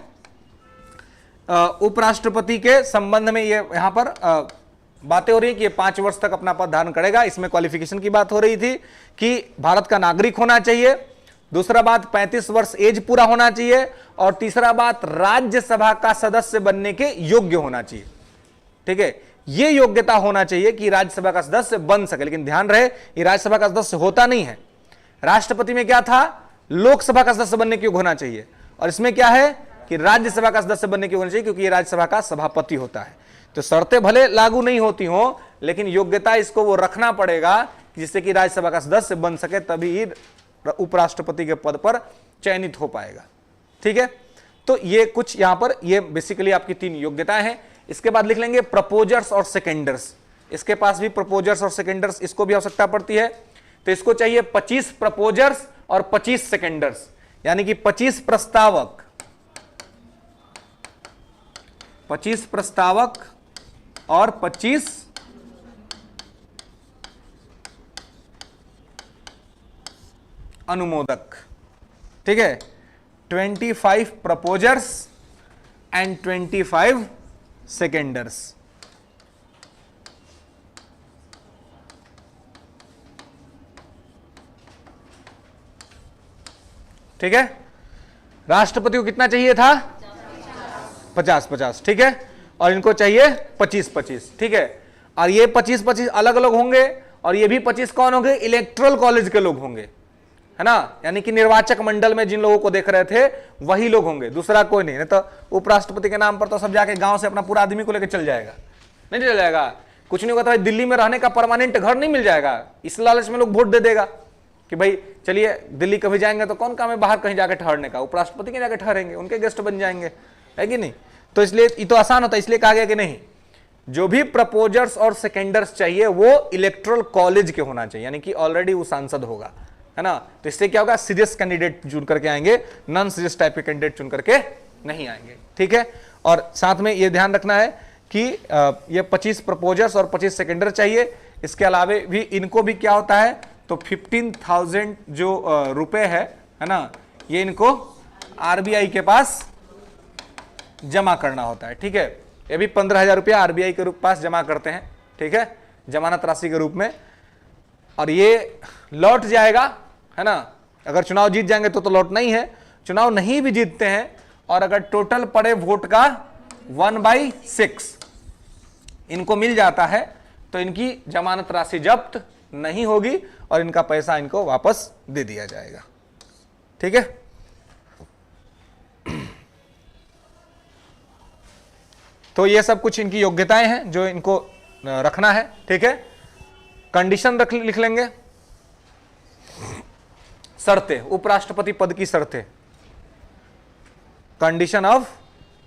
उपराष्ट्रपति के संबंध में ये यहां पर बातें हो रही है कि ये 5 वर्ष तक अपना पद धारण करेगा। इसमें क्वालिफिकेशन की बात हो रही थी कि भारत का नागरिक होना चाहिए, दूसरा बात 35 वर्ष एज पूरा होना चाहिए, और तीसरा बात राज्यसभा का सदस्य बनने के योग्य होना चाहिए, ठीक है। यह योग्यता होना चाहिए कि राज्यसभा का सदस्य बन सके। लेकिन ध्यान रहे ये राज्यसभा का सदस्य होता नहीं है। राष्ट्रपति में क्या था, लोकसभा का सदस्य बनने के योग्य होना चाहिए, और इसमें क्या है कि राज्यसभा का सदस्य बनने के योग्य होना चाहिए, क्योंकि ये राज्यसभा का सभापति होता है। तो शर्तें भले लागू नहीं होती हो, लेकिन योग्यता इसको वो रखना पड़ेगा जिससे कि राज्यसभा का सदस्य बन सके, तभी उपराष्ट्रपति के पद पर चयनित हो पाएगा, ठीक है। तो ये कुछ यहां पर ये बेसिकली आपकी 3 योग्यताएं हैं। इसके बाद लिख लेंगे प्रपोजर्स और सेकेंडर्स। इसके पास भी प्रपोजर्स और सेकेंडर्स, इसको भी आवश्यकता पड़ती है। तो इसको चाहिए 25 प्रपोजर्स और 25 सेकेंडर्स, यानी कि 25 प्रस्तावक, 25 प्रस्तावक और 25 अनुमोदक, ठीक है। 25 प्रपोजर्स एंड 25 सेकेंडर्स। ठीक है। राष्ट्रपति को कितना चाहिए था? 50-50, ठीक है। और इनको चाहिए 25-25, ठीक है। और ये 25-25 अलग अलग होंगे, और ये भी 25 कौन होंगे? इलेक्टोरल कॉलेज के लोग होंगे, है ना, यानी कि निर्वाचक मंडल में जिन लोगों को देख रहे थे वही लोग होंगे, दूसरा कोई नहीं। नहीं तो उपराष्ट्रपति के नाम पर तो सब जाके गांव से अपना पूरा आदमी को लेकर चल जाएगा, नहीं चल जाएगा, कुछ नहीं होगा। तो भाई दिल्ली में रहने का परमानेंट घर नहीं मिल जाएगा, इस लालच में लोग वोट दे देगा कि भाई चलिए दिल्ली कभी जाएंगे तो कौन काम है बाहर कहीं जाकर ठहरने का, उपराष्ट्रपति के जाकर ठहरेंगे, उनके गेस्ट बन जाएंगे, है कि नहीं। तो इसलिए ये तो आसान होता है, इसलिए कहा गया कि नहीं, जो भी प्रपोजर्स और सेकेंडर्स चाहिए वो इलेक्टोरल कॉलेज के होना चाहिए, यानी कि ऑलरेडी वो सांसद होगा, है ना। तो इससे क्या होगा? सीरियस कैंडिडेट चुन करके आएंगे, नॉन सीरियस टाइप के कैंडिडेट चुन करके नहीं आएंगे, ठीक है। और साथ में ये ध्यान रखना है कि ये 25 प्रपोजर्स और 25 सेकेंडर चाहिए। इसके अलावा भी इनको भी क्या होता है, तो 15,000 जो रुपए है ना, ये इनको आरबीआई के पास जमा करना होता है, ठीक है। ये भी 15,000 रुपया आरबीआई के पास जमा करते हैं, ठीक है, जमानत राशि के रूप में। और ये लौट जाएगा, है ना, अगर चुनाव जीत जाएंगे तो लौट नहीं है, चुनाव नहीं भी जीतते हैं और अगर टोटल पड़े वोट का 1/6 इनको मिल जाता है तो इनकी जमानत राशि जब्त नहीं होगी और इनका पैसा इनको वापस दे दिया जाएगा, ठीक है। तो ये सब कुछ इनकी योग्यताएं हैं जो इनको रखना है, ठीक है। कंडीशन लिख लेंगे, शर्तें, उपराष्ट्रपति पद की शर्तें, condition of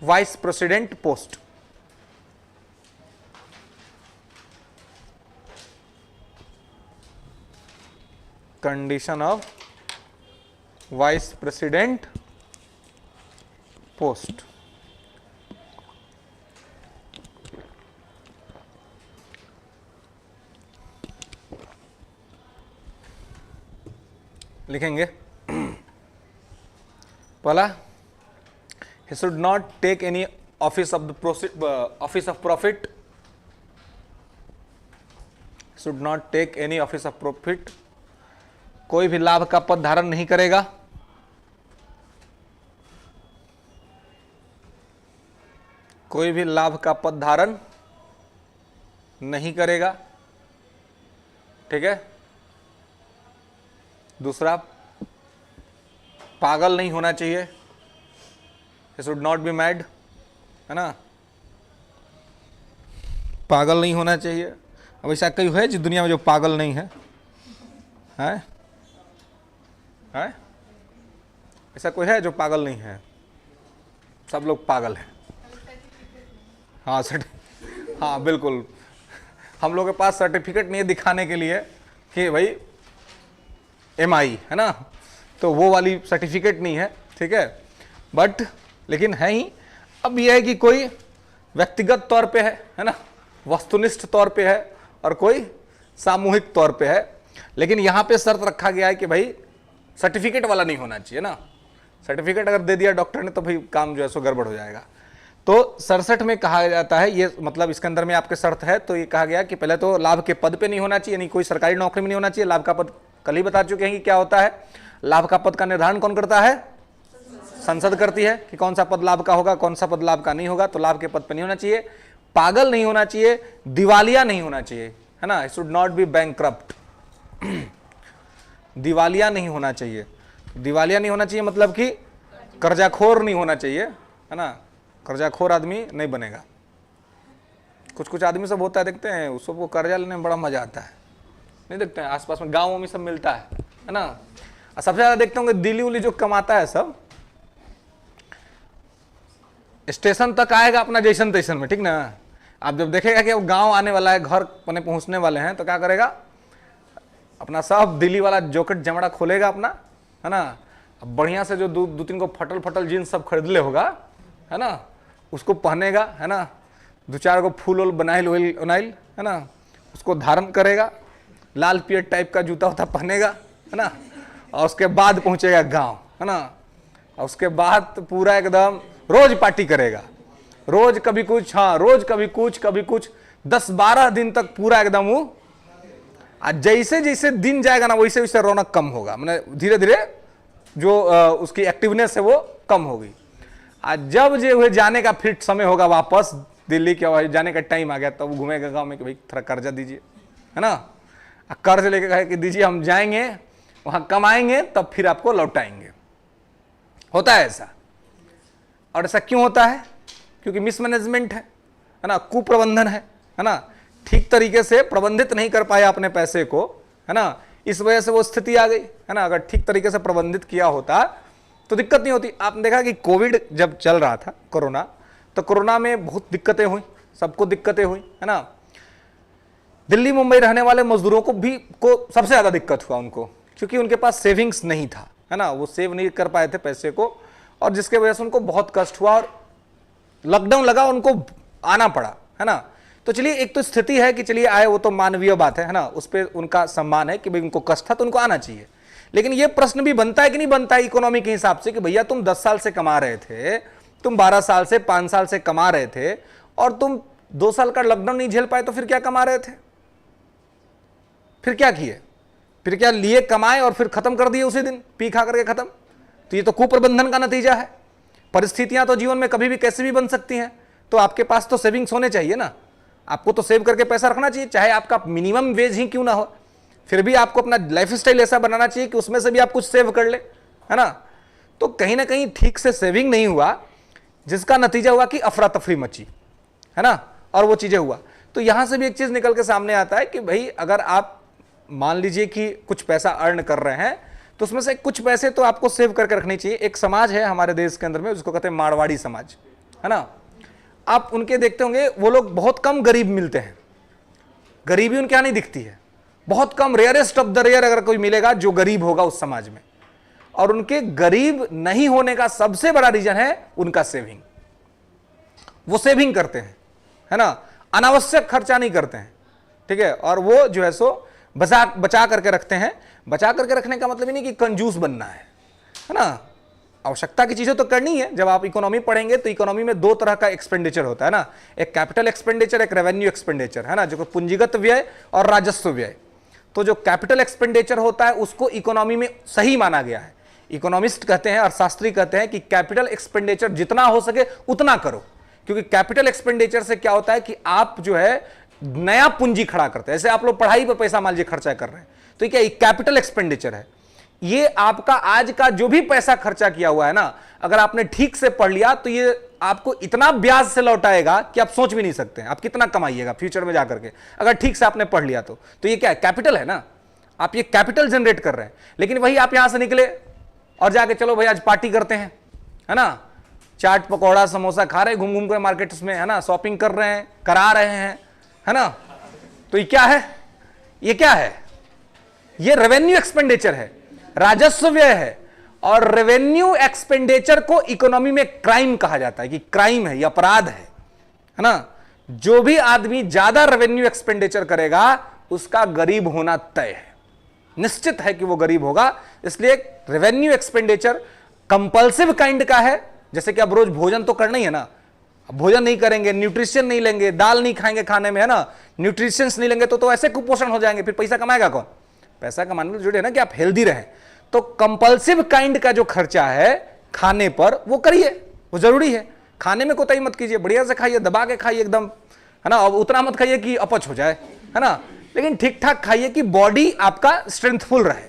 vice president post, condition of vice president post. लिखेंगे पहला, he should not take any office of profit, should not take any office of profit, कोई भी लाभ का पद धारण नहीं करेगा, कोई भी लाभ का पद धारण नहीं करेगा, ठीक है। दूसरा, पागल नहीं होना चाहिए, he should not be mad, है ना, पागल नहीं होना चाहिए। अब ऐसा कई है जिस दुनिया में जो पागल नहीं है, हैं? हैं? ऐसा कोई है जो पागल नहीं है? सब लोग पागल हैं। हाँ हाँ बिल्कुल, हम लोग के पास सर्टिफिकेट नहीं है दिखाने के लिए कि भाई MI है ना, तो वो वाली सर्टिफिकेट नहीं है, ठीक है, बट लेकिन है ही। अब यह है कि कोई व्यक्तिगत तौर पे है ना, वस्तुनिष्ठ तौर पे है और कोई सामूहिक तौर पे है, लेकिन यहाँ पे शर्त रखा गया है कि भाई सर्टिफिकेट वाला नहीं होना चाहिए ना, सर्टिफिकेट अगर दे दिया डॉक्टर ने तो भाई काम जो है सो गड़बड़ हो जाएगा। तो 67 में कहा जाता है, ये मतलब इसके अंदर में आपके शर्त है, तो ये कहा गया कि पहले तो लाभ के पद पे नहीं होना चाहिए, यानी कोई सरकारी नौकरी में नहीं होना चाहिए। लाभ का पद कल ही बता चुके हैं कि क्या होता है, लाभ का पद का निर्धारण कौन करता है? संसद करती है कि कौन सा पद लाभ का होगा, कौन सा पद लाभ का नहीं होगा, तो लाभ के पद पे नहीं होना चाहिए, पागल नहीं होना चाहिए, दिवालिया नहीं होना चाहिए, है ना, it should not be bankrupt, दिवालिया नहीं होना चाहिए। दिवालिया नहीं होना चाहिए मतलब कि कर्जाखोर नहीं होना चाहिए, है ना, कर्जाखोर आदमी नहीं बनेगा। कुछ कुछ आदमी सब होता है, देखते हैं उस सबको कर्जा लेने में बड़ा मजा आता है, नहीं देखते हैं, आसपास में गाँवों में सब मिलता है ना। सबसे ज्यादा देखते होंगे दिल्ली उली जो कमाता है सब स्टेशन तक आएगा अपना जैसन तैसन में, ठीक ना। आप जब देखेगा कि अब गांव आने वाला है, घर अपने पहुंचने वाले हैं, तो क्या करेगा, अपना सब दिल्ली वाला जॉकेट जमड़ा खोलेगा अपना, है ना, अब बढ़िया से जो दो तीन को फटल फटल जीन्स सब खरीद ले होगा, है ना, उसको पहनेगा, है ना, 2-4 को फूल वूल बनाइल उनाइल, है ना, उसको धारण करेगा, लाल पियर टाइप का जूता होता पहनेगा, है ना, और उसके बाद पहुंचेगा गांव, है ना, और उसके बाद तो पूरा एकदम रोज पार्टी करेगा, रोज कभी कुछ, हाँ रोज कभी कुछ 10-12 दिन तक पूरा एकदम वो। जैसे जैसे दिन जाएगा ना वैसे वैसे रौनक कम होगा, मैंने धीरे धीरे जो उसकी एक्टिवनेस है वो कम होगी। आज जब जो है जाने का फिर समय होगा वापस दिल्ली के जाने का टाइम आ गया, तब घूमेगा गाँव में कि भाई थोड़ा कर्जा दीजिए, है ना, कर्ज लेके कहे कि दीजिए, हम जाएंगे वहां कमाएंगे तब फिर आपको लौटाएंगे। होता है ऐसा। और ऐसा क्यों होता है? क्योंकि मिसमैनेजमेंट है ना, कुप्रबंधन है ना, ठीक तरीके से प्रबंधित नहीं कर पाया अपने पैसे को, है ना, इस वजह से वो स्थिति आ गई, है ना। अगर ठीक तरीके से प्रबंधित किया होता तो दिक्कत नहीं होती। आपने देखा कि कोविड जब चल रहा था, कोरोना, तो कोरोना में बहुत दिक्कतें हुई, सबको दिक्कतें हुई, है ना। दिल्ली मुंबई रहने वाले मजदूरों को सबसे ज्यादा दिक्कत हुआ उनको, क्योंकि उनके पास सेविंग्स नहीं था, है ना, वो सेव नहीं कर पाए थे पैसे को, और जिसके वजह से उनको बहुत कष्ट हुआ और लॉकडाउन लगा, उनको आना पड़ा, है ना। तो चलिए, एक तो स्थिति है कि चलिए आए, वो तो मानवीय बात है ना, उस पर उनका सम्मान है कि भाई उनको कष्ट था तो उनको आना चाहिए। लेकिन ये प्रश्न भी बनता है कि नहीं बनता है इकोनॉमी के हिसाब से कि भैया तुम 10 साल से कमा रहे थे, तुम 12 साल से 5 साल से कमा रहे थे, और तुम 2 साल का लॉकडाउन नहीं झेल पाए, तो फिर क्या कमा रहे थे? फिर क्या किए? फिर क्या लिए, कमाए और फिर खत्म कर दिए उसी दिन, पी खा करके खत्म। तो ये तो कुप्रबंधन का नतीजा है। परिस्थितियां तो जीवन में कभी भी कैसे भी बन सकती हैं, तो आपके पास तो सेविंग्स होने चाहिए ना, आपको तो सेव करके पैसा रखना चाहिए, चाहे आपका मिनिमम वेज ही क्यों ना हो, फिर भी आपको अपना लाइफस्टाइल ऐसा बनाना चाहिए कि उसमें से भी आप कुछ सेव कर ले, है ना। तो कहीं ना कहीं ठीक से सेविंग नहीं हुआ, जिसका नतीजा हुआ कि अफरा तफरी मची, है ना, और वो चीजें हुआ। तो यहां से भी एक चीज निकल के सामने आता है कि भाई अगर आप मान लीजिए कि कुछ पैसा अर्न कर रहे हैं, तो उसमें से कुछ पैसे तो आपको सेव करके रखने चाहिए। एक समाज है हमारे देश के अंदर में, उसको कहते हैं मारवाड़ी समाज, है ना। आप उनके देखते होंगे, वो लोग बहुत कम गरीब मिलते हैं, गरीबी उनके यहां नहीं दिखती है, बहुत कम, रेयरेस्ट ऑफ द रेयर अगर कोई मिलेगा जो गरीब होगा उस समाज में। और उनके गरीब नहीं होने का सबसे बड़ा रीजन है उनका सेविंग। वो सेविंग करते हैं, है ना, अनावश्यक खर्चा नहीं करते हैं, ठीक है। और वो जो है सो बचा करके रखते हैं। बचा करके रखने का मतलब ही नहीं कि कंजूस बनना है ना, आवश्यकता की चीजें तो करनी है। जब आप इकोनॉमी पढ़ेंगे तो इकोनॉमी में 2 तरह का एक्सपेंडिचर होता है ना, एक कैपिटल एक्सपेंडिचर, एक रेवेन्यू एक्सपेंडिचर, है ना, जो पूंजीगत व्यय और राजस्व व्यय। तो जो कैपिटल एक्सपेंडिचर होता है उसको इकोनॉमी में सही माना गया है। इकोनॉमिस्ट कहते हैं, अर्थशास्त्री कहते हैं कि कैपिटल एक्सपेंडिचर जितना हो सके उतना करो, क्योंकि कैपिटल एक्सपेंडिचर से क्या होता है कि आप जो है नया पूंजी खड़ा करते हैं। जैसे आप लोग पढ़ाई पर पैसा मान लीजिए खर्चा कर रहे हैं, तो क्या कैपिटल एक्सपेंडिचर है। ये आपका आज का जो भी पैसा खर्चा किया हुआ है ना, अगर आपने ठीक से पढ़ लिया तो ये आपको इतना ब्याज से लौटाएगा कि आप सोच भी नहीं सकते हैं आप कितना कमाइएगा फ्यूचर में जाकर के, अगर ठीक से आपने पढ़ लिया तो ये क्या है? कैपिटल है ना, आप ये कैपिटल जनरेट कर रहे हैं। लेकिन वही आप यहां से निकले और जाके चलो भाई आज पार्टी करते हैं, है ना, चाट पकौड़ा समोसा खा रहे, घूम घूम कर मार्केट्स में, है ना, शॉपिंग कर रहे हैं, करा रहे हैं, है ना। तो ये क्या है? ये क्या है? ये रेवेन्यू एक्सपेंडिचर है, राजस्व व्यय है। और रेवेन्यू एक्सपेंडिचर को इकोनॉमी में क्राइम कहा जाता है कि क्राइम है, ये अपराध है ना। जो भी आदमी ज्यादा रेवेन्यू एक्सपेंडिचर करेगा उसका गरीब होना तय है, निश्चित है कि वो गरीब होगा। इसलिए रेवेन्यू एक्सपेंडिचर कंपल्सिव काइंड का है। जैसे कि अब रोज भोजन तो करना ही है ना, भोजन नहीं करेंगे, न्यूट्रिशन नहीं लेंगे, दाल नहीं खाएंगे खाने में, है ना, न्यूट्रिशंस नहीं लेंगे तो ऐसे कुपोषण हो जाएंगे, फिर पैसा कमाएगा कौन? पैसा कमाने में जुड़े ना कि आप हेल्दी रहें। तो कंपल्सिव काइंड का जो खर्चा है खाने पर वो करिए, वो जरूरी है। खाने में कोताही मत कीजिए, बढ़िया से खाइए, दबा के खाइए एकदम, है ना। अब उतना मत खाइए कि अपच हो जाए, है ना, लेकिन ठीक ठाक खाइए कि बॉडी आपका स्ट्रेंथफुल रहे।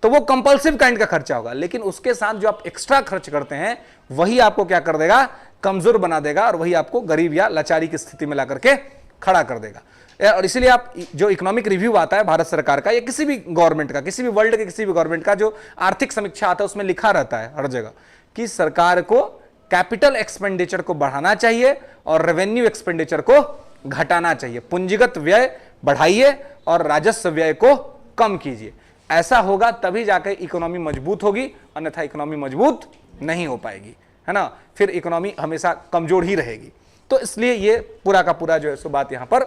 तो वो कंपल्सिव काइंड का खर्चा होगा। लेकिन उसके साथ जो आप एक्स्ट्रा खर्च करते हैं वही आपको क्या कर देगा? कमजोर बना देगा, और वही आपको गरीब या लाचारी की स्थिति में ला करके खड़ा कर देगा। और इसीलिए आप जो इकोनॉमिक रिव्यू आता है भारत सरकार का या किसी भी गवर्नमेंट का, किसी भी वर्ल्ड के किसी भी गवर्नमेंट का जो आर्थिक समीक्षा आता है उसमें लिखा रहता है हर जगह कि सरकार को कैपिटल एक्सपेंडिचर को बढ़ाना चाहिए और रेवेन्यू एक्सपेंडिचर को घटाना चाहिए। पूंजीगत व्यय बढ़ाइए और राजस्व व्यय को कम कीजिए। ऐसा होगा तभी जाकर इकोनॉमी मजबूत होगी, अन्यथा इकोनॉमी मजबूत नहीं हो पाएगी, है ना। फिर इकोनॉमी हमेशा कमजोर ही रहेगी। तो इसलिए ये पूरा का पूरा जो है सो बात यहां पर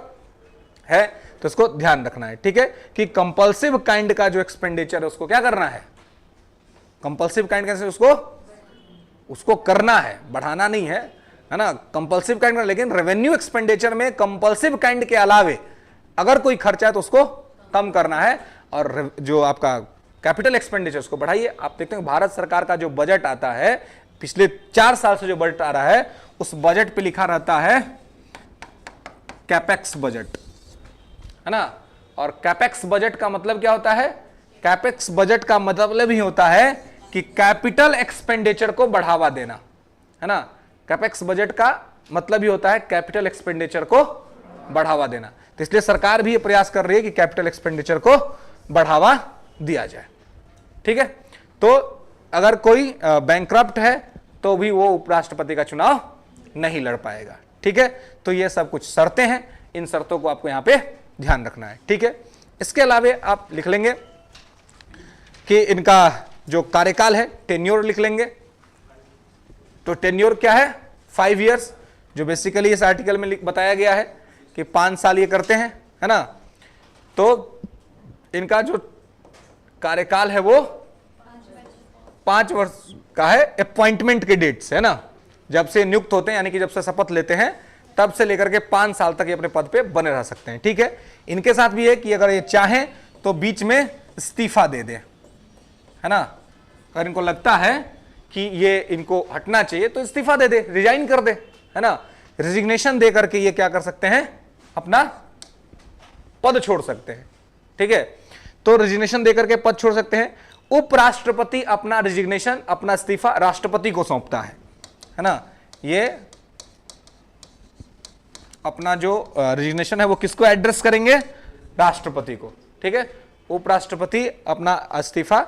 है, तो इसको ध्यान रखना है, ठीक है, कि कंपल्सिव काइंड का जो एक्सपेंडिचर है उसको क्या करना है? कंपल्सिव काइंड कैसे उसको करना है, बढ़ाना नहीं है, है ना, कंपल्सिव काइंड। लेकिन रेवेन्यू एक्सपेंडिचर में कंपल्सिव काइंड के अलावे अगर कोई खर्चा है तो उसको कम करना है। और जो आपका कैपिटल एक्सपेंडिचर्स को बढ़ाइए। आप देखते हैं भारत सरकार का जो बजट आता है, पिछले 4 साल से जो बजट आ रहा है, उस बजट पे लिखा रहता है कैपेक्स बजट, है ना। और कैपेक्स बजट का मतलब क्या होता है? कैपेक्स बजट का मतलब ही होता है कि कैपिटल एक्सपेंडिचर को बढ़ावा देना, है ना। कैपेक्स बजट का मतलब ही होता है कैपिटल एक्सपेंडिचर को बढ़ावा देना। तो इसलिए सरकार भी ये प्रयास कर रही है कि कैपिटल एक्सपेंडिचर को बढ़ावा दिया जाए, ठीक है। तो अगर कोई बैंकक्रप्ट है तो भी वो उपराष्ट्रपति का चुनाव नहीं लड़ पाएगा, ठीक है। तो ये सब कुछ शर्तें हैं, इन शर्तों को आपको यहां पे ध्यान रखना है, ठीक है। इसके अलावा आप लिख लेंगे कि इनका जो कार्यकाल है, टेन्योर लिख लेंगे। तो टेन्योर क्या है? 5 इयर्स, जो बेसिकली इस आर्टिकल में बताया गया है कि 5 साल ये करते हैं, है ना। तो इनका जो कार्यकाल है वो 5 वर्ष का है, अपॉइंटमेंट के डेट से, है ना, जब से नियुक्त होते हैं, यानी कि जब से शपथ लेते हैं तब से लेकर के 5 साल तक ये अपने पद पे बने रह सकते हैं, ठीक है। इनके साथ भी है कि अगर ये चाहें तो बीच में इस्तीफा दे दें, है ना। अगर इनको लगता है कि ये इनको हटना चाहिए तो इस्तीफा दे दे, रिजाइन कर दे, है ना। रिजिग्नेशन दे करके ये क्या कर सकते हैं? अपना पद छोड़ सकते हैं, ठीक है। तो रिजिग्नेशन दे करके पद छोड़ सकते हैं। उपराष्ट्रपति अपना रिजिग्नेशन, अपना इस्तीफा राष्ट्रपति को सौंपता है ना। ये अपना जो रिजिग्नेशन है वो किसको एड्रेस करेंगे? राष्ट्रपति को, ठीक है। उपराष्ट्रपति अपना इस्तीफा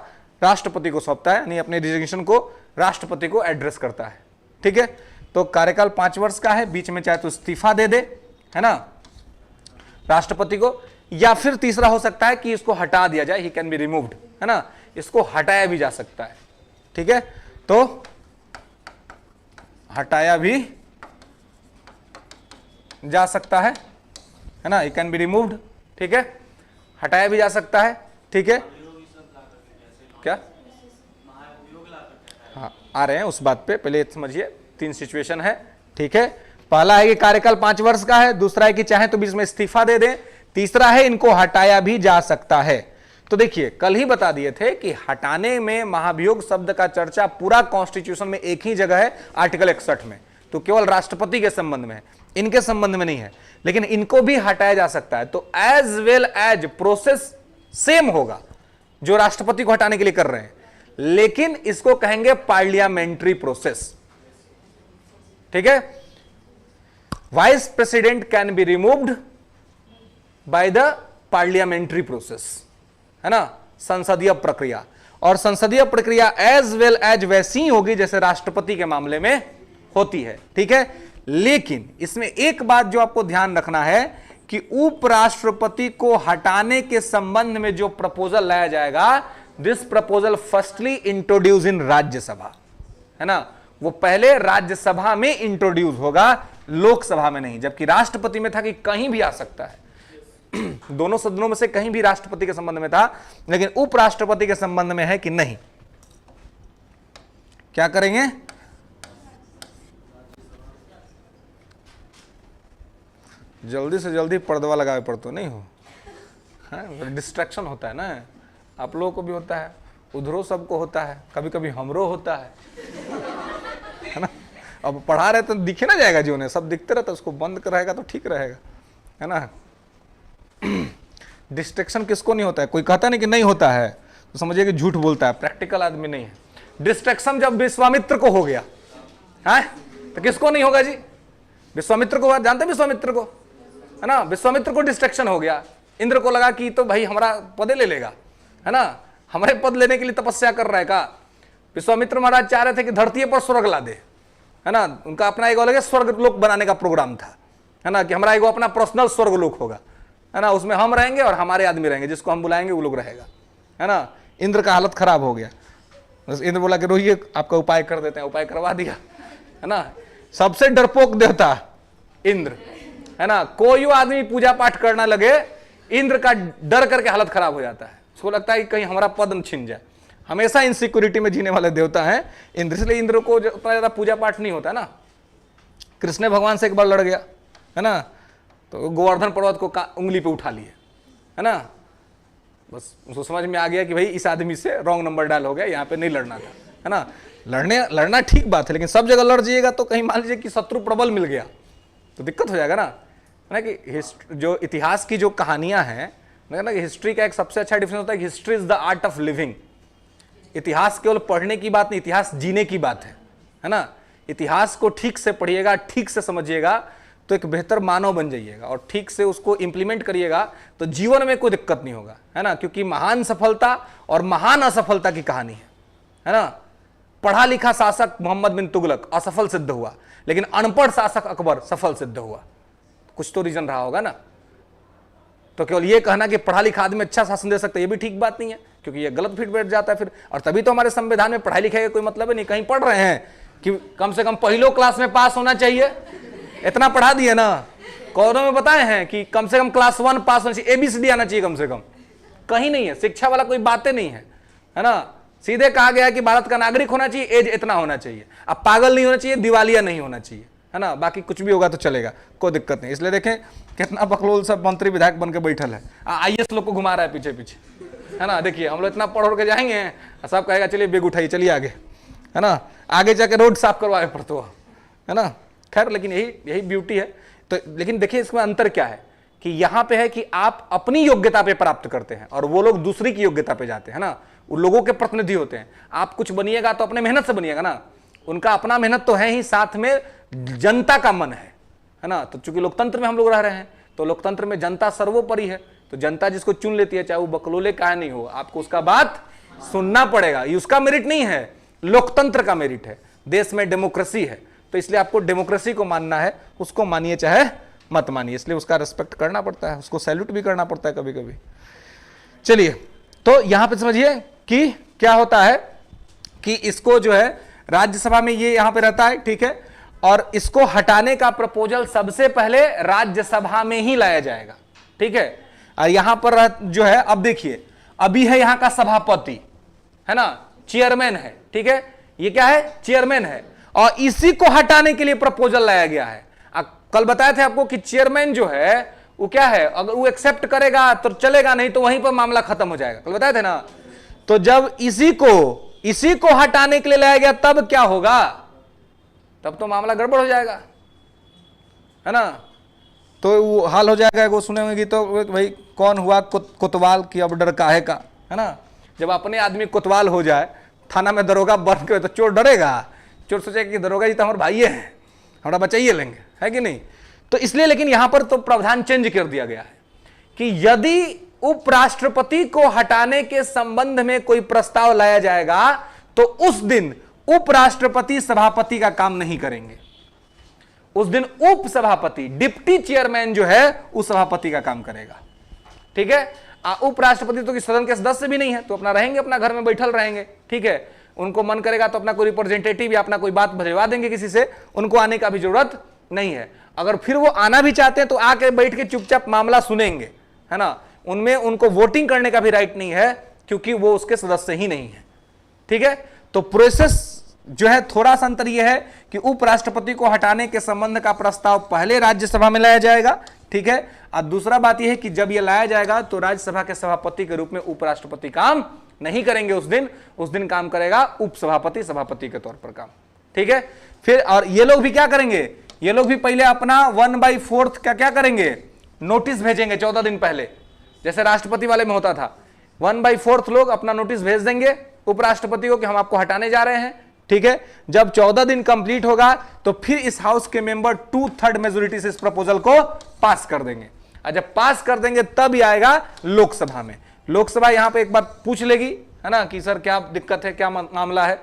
राष्ट्रपति को सौंपता है, यानी अपने रिजिग्नेशन को राष्ट्रपति को एड्रेस करता है, ठीक है। तो कार्यकाल 5 वर्ष का है, बीच में चाहे तो इस्तीफा दे दे, है ना, राष्ट्रपति को, या फिर तीसरा हो सकता है कि इसको हटा दिया जाए, ही कैन बी रिमूव्ड, है ना, इसको हटाया भी जा सकता है, ठीक है। तो हटाया भी जा सकता है ना, ही कैन बी रिमूव्ड, ठीक है, हटाया भी जा सकता है, ठीक है। क्या? हाँ, आ रहे हैं उस बात पे, पहले समझिए 3 सिचुएशन है, ठीक है। पहला है कि कार्यकाल 5 वर्ष का है, दूसरा है कि चाहे तो बीच में इस्तीफा दे दें, तीसरा है इनको हटाया भी जा सकता है। तो देखिए, कल ही बता दिए थे कि हटाने में महाभियोग शब्द का चर्चा पूरा कॉन्स्टिट्यूशन में एक ही जगह है, आर्टिकल 61 में, तो केवल राष्ट्रपति के संबंध में है, इनके संबंध में नहीं है, लेकिन इनको भी हटाया जा सकता है। तो as well as process same होगा जो राष्ट्रपति को हटाने के लिए कर रहे हैं, लेकिन इसको कहेंगे पार्लियामेंट्री प्रोसेस, ठीक है। Vice president can be removed by the parliamentary process, है ना, संसदीय प्रक्रिया। और संसदीय प्रक्रिया एज वेल एज वैसी ही होगी जैसे राष्ट्रपति के मामले में होती है, ठीक है। लेकिन इसमें एक बात जो आपको ध्यान रखना है कि उपराष्ट्रपति को हटाने के संबंध में जो प्रपोजल लाया जाएगा, दिस प्रपोजल फर्स्टली इंट्रोड्यूस इन राज्यसभा, है ना, वो पहले राज्यसभा में इंट्रोड्यूस होगा, लोकसभा में नहीं। जबकि राष्ट्रपति में था कि कहीं भी आ सकता है, दोनों सदनों में से कहीं भी राष्ट्रपति के संबंध में था, लेकिन उपराष्ट्रपति के संबंध में है कि नहीं। क्या करेंगे? जल्दी से जल्दी पर्दवा लगाए पड़ तो नहीं हो, डिस्ट्रैक्शन होता है ना, आप लोगों को भी होता है, उधरों सबको होता है, कभी कभी हमरो होता है ना। अब पढ़ा रहे तो दिखे ना जाएगा, जो ने सब दिखते रहता, उसको बंद रहेगा तो ठीक रहेगा, है ना। डिस्ट्रैक्शन किसको नहीं होता है? कोई कहता नहीं कि नहीं होता है तो समझिए कि झूठ बोलता है, प्रैक्टिकल आदमी नहीं है। डिस्ट्रैक्शन जब विश्वामित्र को हो गया है तो किसको नहीं होगा जी? विश्वामित्र को जानते हैं, विश्वामित्र को, है ना, विश्वामित्र को डिस्ट्रैक्शन हो गया। इंद्र को लगा कि तो भाई हमारा पद ले लेगा, है ना, हमारे पद लेने के लिए तपस्या कर रहा है का। विश्वामित्र महाराज चाह रहे थे कि धरती पर स्वर्ग ला दे, है ना, उनका अपना एक अलग स्वर्ग लोक बनाने का प्रोग्राम था, है ना, कि हमारा एक अपना पर्सनल स्वर्ग लोक होगा, है ना, उसमें हम रहेंगे और हमारे आदमी रहेंगे, जिसको हम बुलाएंगे वो लोग रहेगा, है ना। इंद्र का हालत खराब हो गया, इंद्र बोला कि रोहिए आपका उपाय कर देते हैं, उपाय करवा दिया, है ना। सबसे डरपोक देवता इंद्र, है ना, कोई आदमी पूजा पाठ करना लगे, इंद्र का डर करके हालत खराब हो जाता है, उसको लगता है कि कहीं हमारा पद न छिन जाए। हमेशा इनसिक्योरिटी में जीने वाले देवता हैं इंद्र, इसलिए इंद्र को उतना ज्यादा पूजा पाठ नहीं होता ना। कृष्ण भगवान से एक बार लड़ गया, है ना, तो गोवर्धन पर्वत को उंगली पे उठा लिए, है ना, बस उसको समझ में आ गया कि भाई इस आदमी से रॉन्ग नंबर डायल हो गया, यहाँ पे नहीं लड़ना था, है ना। लड़ना ठीक बात है, लेकिन सब जगह लड़ जाइएगा तो कहीं मान लीजिए कि शत्रु प्रबल मिल गया तो दिक्कत हो जाएगा ना। कि जो इतिहास की जो कहानियां हैं ना, कि हिस्ट्री का एक सबसे अच्छा डिफरेंस होता है कि history is the art of living. इतिहास केवल पढ़ने की बात नहीं, इतिहास जीने की बात है ना। इतिहास को ठीक से पढ़िएगा, ठीक से समझिएगा तो एक बेहतर मानव बन जाइएगा, और ठीक से उसको इंप्लीमेंट करिएगा तो जीवन में कोई दिक्कत नहीं होगा, है ना। क्योंकि महान सफलता और महान असफलता की कहानी है ना। पढ़ा लिखा शासक मोहम्मद बिन तुगलक असफल सिद्ध हुआ, लेकिन अनपढ़ शासक अकबर सफल सिद्ध हुआ। कुछ तो रीजन रहा होगा ना। तो केवल ये कहना कि पढ़ा लिखा आदमी अच्छा शासन दे सकता है, ये भी ठीक बात नहीं है, क्योंकि ये गलत फिट बैठ जाता है फिर। और तभी तो हमारे संविधान में पढ़ाई लिखाई का कोई मतलब है नहीं। कहीं पढ़ रहे हैं कि कम से कम पहलो क्लास में पास होना चाहिए, इतना पढ़ा दिए ना। कौनों में बताए हैं कि कम से कम क्लास 1 पास होना चाहिए, ABCD आना चाहिए कम से कम, कहीं नहीं है। शिक्षा वाला कोई बातें नहीं है ना। सीधे कहा गया कि भारत का नागरिक होना चाहिए, एज इतना होना चाहिए, अब पागल नहीं होना चाहिए, दिवालिया नहीं होना चाहिए, है ना। बाकी कुछ भी होगा तो चलेगा, कोई दिक्कत नहीं। इसलिए देखें कितना बकलोल सब मंत्री विधायक बन के बैठल है, IAS लोग को घुमा रहा है पीछे पीछे, है ना। देखिए हम लोग इतना पढ़ के जाएंगे, सब कहेगा चलिए बेग उठाइए चलिए आगे, है ना। आगे जाके रोड साफ करवाए पड़ते हो, है ना। खैर लेकिन यही ब्यूटी है। तो लेकिन देखिए इसमें अंतर क्या है कि यहां पे है कि आप अपनी योग्यता पे प्राप्त करते हैं और वो लोग दूसरी की योग्यता पे जाते हैं ना। उन लोगों के प्रतिनिधि होते हैं। आप कुछ बनिएगा तो अपने मेहनत से बनिएगा ना। उनका अपना मेहनत तो है ही, साथ में जनता का मन है ना। तो चूंकि लोकतंत्र में हम लोग रह रहे हैं, तो लोकतंत्र में जनता सर्वोपरि है। तो जनता जिसको चुन लेती है, चाहे वो बकलोले का नहीं हो, आपको उसका बात सुनना पड़ेगा। ये उसका मेरिट नहीं है, लोकतंत्र का मेरिट है। देश में डेमोक्रेसी है, तो इसलिए आपको डेमोक्रेसी को मानना है। उसको मानिए चाहे मत मानिए, इसलिए उसका रिस्पेक्ट करना पड़ता है, उसको सैल्यूट भी करना पड़ता है कभी कभी। चलिए तो यहां पे समझिए कि क्या होता है कि इसको जो है राज्यसभा में ये यहां पे रहता है, ठीक है। और इसको हटाने का प्रपोजल सबसे पहले राज्यसभा में ही लाया जाएगा, ठीक है। और यहां पर जो है, अब देखिए अभी है यहां का सभापति, है ना, चेयरमैन है, ठीक है। ये क्या है, चेयरमैन है, और इसी को हटाने के लिए प्रपोजल लाया गया है। कल बताए थे आपको कि चेयरमैन जो है वो क्या है, अगर वो एक्सेप्ट करेगा तो चलेगा, नहीं तो वहीं पर मामला खत्म हो जाएगा। कल बताए थे ना। तो जब इसी को हटाने के लिए लाया गया तब क्या होगा, तब तो मामला गड़बड़ हो जाएगा, है ना। तो वो हाल हो जाएगा, वो सुनेंगे कि तो भाई कौन हुआ कोतवाल की अब डर काहे का, है ना। जब अपने आदमी कोतवाल हो जाए, थाना में दरोगा बन के, तो चोर डरेगा। चोर सोचेगा कि दरोगा जी तो हमारे भाई है, हमारा बचाइए लेंगे, है कि नहीं। तो इसलिए लेकिन यहां पर तो प्रावधान चेंज कर दिया गया है कि यदि उपराष्ट्रपति को हटाने के संबंध में कोई प्रस्ताव लाया जाएगा तो उस दिन उपराष्ट्रपति सभापति का काम नहीं करेंगे। उस दिन उप सभापति, डिप्टी चेयरमैन जो है उस सभापति का काम करेगा, ठीक है। उपराष्ट्रपति तो सदन के सदस्य भी नहीं है, तो अपना रहेंगे, अपना घर में बैठल रहेंगे, ठीक है। उनको मन करेगा तो अपना कोई रिप्रेजेंटेटिव या अपना कोई बात भिजवा देंगे किसी से, उनको आने का भी जरूरत नहीं है। अगर फिर वो आना भी चाहते हैं तो आके बैठ के चुपचाप मामला सुनेंगे, है ना। उनमें उनको वोटिंग करने का भी राइट नहीं है, क्योंकि वो उसके सदस्य ही नहीं है, ठीक है। तो प्रोसेस जो है थोड़ा सा अंतर यह है कि उपराष्ट्रपति को हटाने के संबंध का प्रस्ताव पहले राज्यसभा में लाया जाएगा, ठीक है। और दूसरा बात यह है कि जब यह लाया जाएगा तो राज्यसभा के सभापति के रूप में उपराष्ट्रपति काम नहीं करेंगे। उस दिन काम करेगा उपसभापति, सभापति के तौर पर काम, ठीक है। फिर और ये लोग भी क्या करेंगे, ये लोग भी पहले अपना 1/4 का क्या करेंगे, नोटिस भेजेंगे 14 दिन पहले, जैसे राष्ट्रपति वाले में होता था। 1/4 लोग अपना नोटिस भेज देंगे उपराष्ट्रपति को कि हम आपको हटाने जा रहे हैं, ठीक है। जब 14 दिन कंप्लीट होगा तो फिर इस हाउस के मेंबर 2/3 मेजोरिटी से इस प्रपोजल को पास कर देंगे। और जब पास कर देंगे तब ही आएगा लोकसभा में। लोकसभा यहां पे एक बार पूछ लेगी, है ना, कि सर क्या दिक्कत है, क्या मामला है,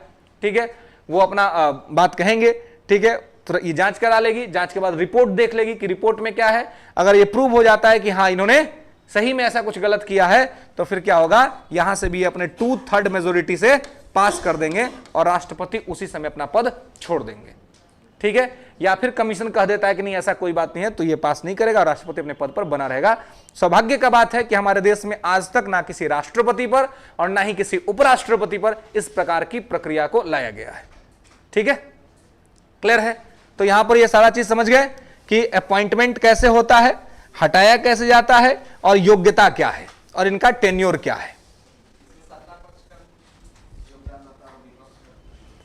ठीक है। वो अपना बात कहेंगे, ठीक है। तो ये जांच करा लेगी, जांच के बाद रिपोर्ट देख लेगी कि रिपोर्ट में क्या है। अगर ये प्रूव हो जाता है कि हाँ इन्होंने सही में ऐसा कुछ गलत किया है, तो फिर क्या होगा, यहां से भी अपने 2/3 मेजोरिटी से पास कर देंगे और राष्ट्रपति उसी समय अपना पद छोड़ देंगे, ठीक है। या फिर कमीशन कह देता है कि नहीं ऐसा कोई बात नहीं है, तो ये पास नहीं करेगा, राष्ट्रपति अपने पद पर बना रहेगा। सौभाग्य का बात है कि हमारे देश में आज तक ना किसी राष्ट्रपति पर और ना ही किसी उपराष्ट्रपति पर इस प्रकार की प्रक्रिया को लाया गया है, ठीक है। क्लियर है। तो यहां पर ये सारा चीज समझ गए कि अपॉइंटमेंट कैसे होता है, हटाया कैसे जाता है और योग्यता क्या है। और इनका टेन्योर क्या है।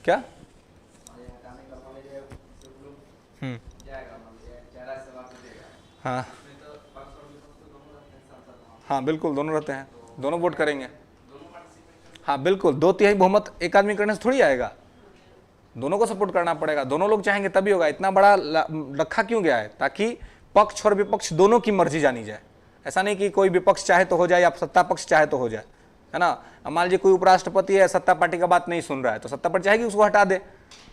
क्या? हाँ हाँ बिल्कुल, दोनों रहते हैं, दोनों वोट करेंगे। हाँ बिल्कुल, 2/3 बहुमत एक आदमी करने से थोड़ी आएगा, दोनों को सपोर्ट करना पड़ेगा, दोनों लोग चाहेंगे तभी होगा। इतना बड़ा रखा क्यों गया है? ताकि पक्ष और विपक्ष दोनों की मर्जी जानी जाए। ऐसा नहीं कि कोई विपक्ष चाहे तो हो जाए या सत्ता पक्ष चाहे तो हो जाए, है ना। मान लीजिए कोई उपराष्ट्रपति है, सत्ता पार्टी का बात नहीं सुन रहा है, तो सत्ता पार्टी चाहेगी उसको हटा दे,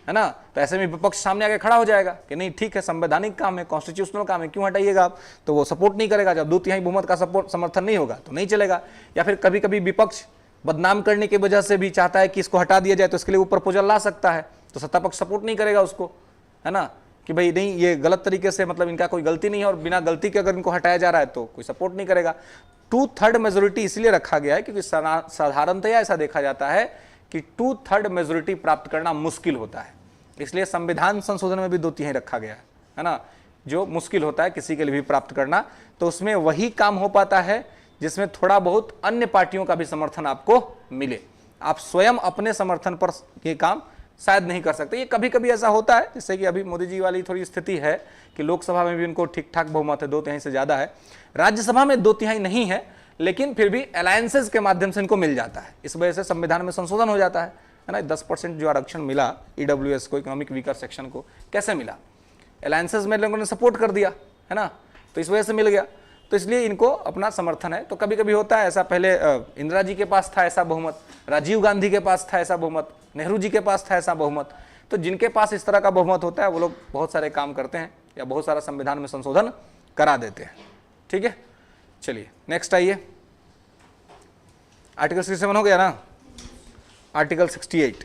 है ना। तो ऐसे में विपक्ष सामने आके खड़ा हो जाएगा कि नहीं ठीक है, संवैधानिक काम है, कॉन्स्टिट्यूशनल काम है, क्यों हटाइएगा आप। तो वो सपोर्ट नहीं करेगा। जब 2/3 बहुमत का सपोर्ट समर्थन नहीं होगा तो नहीं चलेगा। या फिर कभी कभी विपक्ष बदनाम करने की वजह से भी चाहता है कि इसको हटा दिया जाए, तो इसके लिए वो प्रपोजल ला सकता है, तो सत्ता पक्ष सपोर्ट नहीं करेगा उसको, है ना, कि भाई नहीं ये गलत तरीके से, मतलब इनका कोई गलती नहीं है और बिना गलती के अगर इनको हटाया जा रहा है तो कोई सपोर्ट नहीं करेगा। 2/3 मेजोरिटी इसलिए रखा गया है क्योंकि साधारणतया ऐसा देखा जाता है कि 2/3 मेजोरिटी प्राप्त करना मुश्किल होता है, इसलिए संविधान संशोधन में भी 2/3 रखा गया है ना, जो मुश्किल होता है किसी के लिए भी प्राप्त करना। तो उसमें वही काम हो पाता है जिसमें थोड़ा बहुत अन्य पार्टियों का भी समर्थन आपको मिले। आप स्वयं अपने समर्थन पर ये काम शायद नहीं कर सकते। ये कभी कभी ऐसा होता है, जैसे कि अभी मोदी जी वाली थोड़ी स्थिति है कि लोकसभा में भी उनको ठीक ठाक बहुमत है, 2/3 से ज्यादा है, राज्यसभा में 2/3 नहीं है, लेकिन फिर भी अलायंसेज के माध्यम से इनको मिल जाता है। इस वजह से संविधान में संशोधन हो जाता है ना। 10% जो आरक्षण मिला ईडब्ल्यूएस को, इकोनॉमिक वीकर सेक्शन को, कैसे मिला? अलायंसेज में लोगों ने सपोर्ट कर दिया, है ना, तो इस वजह से मिल गया। तो इसलिए इनको अपना समर्थन है। तो कभी कभी होता है ऐसा, पहले इंदिरा जी के पास था ऐसा बहुमत, राजीव गांधी के पास था ऐसा बहुमत, नेहरू जी के पास था ऐसा बहुमत। तो जिनके पास इस तरह का बहुमत होता है वो लोग बहुत सारे काम करते हैं या बहुत सारा संविधान में संशोधन करा देते हैं। ठीक है, चलिए नेक्स्ट आइए। आर्टिकल 67 हो गया ना, आर्टिकल 68।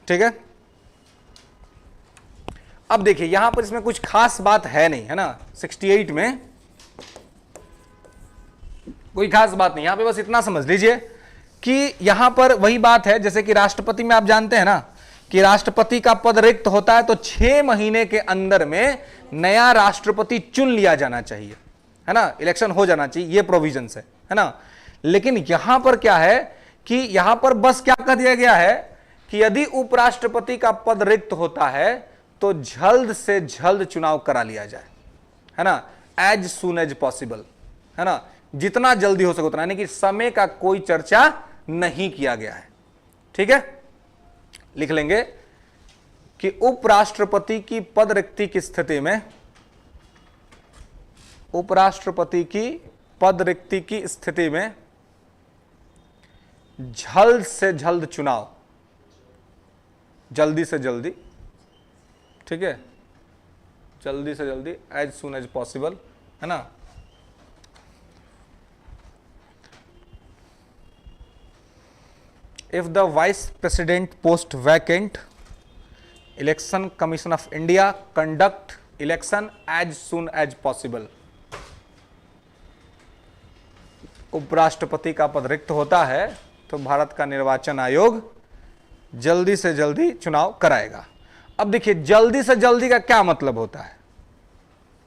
ठीक है, अब देखिए यहां पर इसमें कुछ खास बात है नहीं, है ना। 68 में कोई खास बात नहीं, यहां पे बस इतना समझ लीजिए कि यहां पर वही बात है जैसे कि राष्ट्रपति में आप जानते हैं ना कि राष्ट्रपति का पद रिक्त होता है तो 6 महीने के अंदर में नया राष्ट्रपति चुन लिया जाना चाहिए, है ना, इलेक्शन हो जाना चाहिए, ये प्रोविजन है ना। लेकिन यहां पर क्या है कि यहां पर बस क्या कह दिया गया है कि यदि उपराष्ट्रपति का पद रिक्त होता है तो जल्द से जल्द चुनाव करा लिया जाए, है ना, एज सून एज पॉसिबल, है ना, जितना जल्दी हो सके उतना, यानी कि समय का कोई चर्चा नहीं किया गया है। ठीक है, लिख लेंगे कि उपराष्ट्रपति की पद रिक्ति की स्थिति में, उपराष्ट्रपति की पद रिक्ति की स्थिति में जल्द से जल्द चुनाव, जल्दी से जल्दी, ठीक है, जल्दी से जल्दी, एज सून एज पॉसिबल, है ना। If the vice president post vacant, election commission of India conduct election as soon as possible. उपराष्ट्रपति का पद रिक्त होता है तो भारत का निर्वाचन आयोग जल्दी से जल्दी चुनाव कराएगा। अब देखिए जल्दी से जल्दी का क्या मतलब होता है?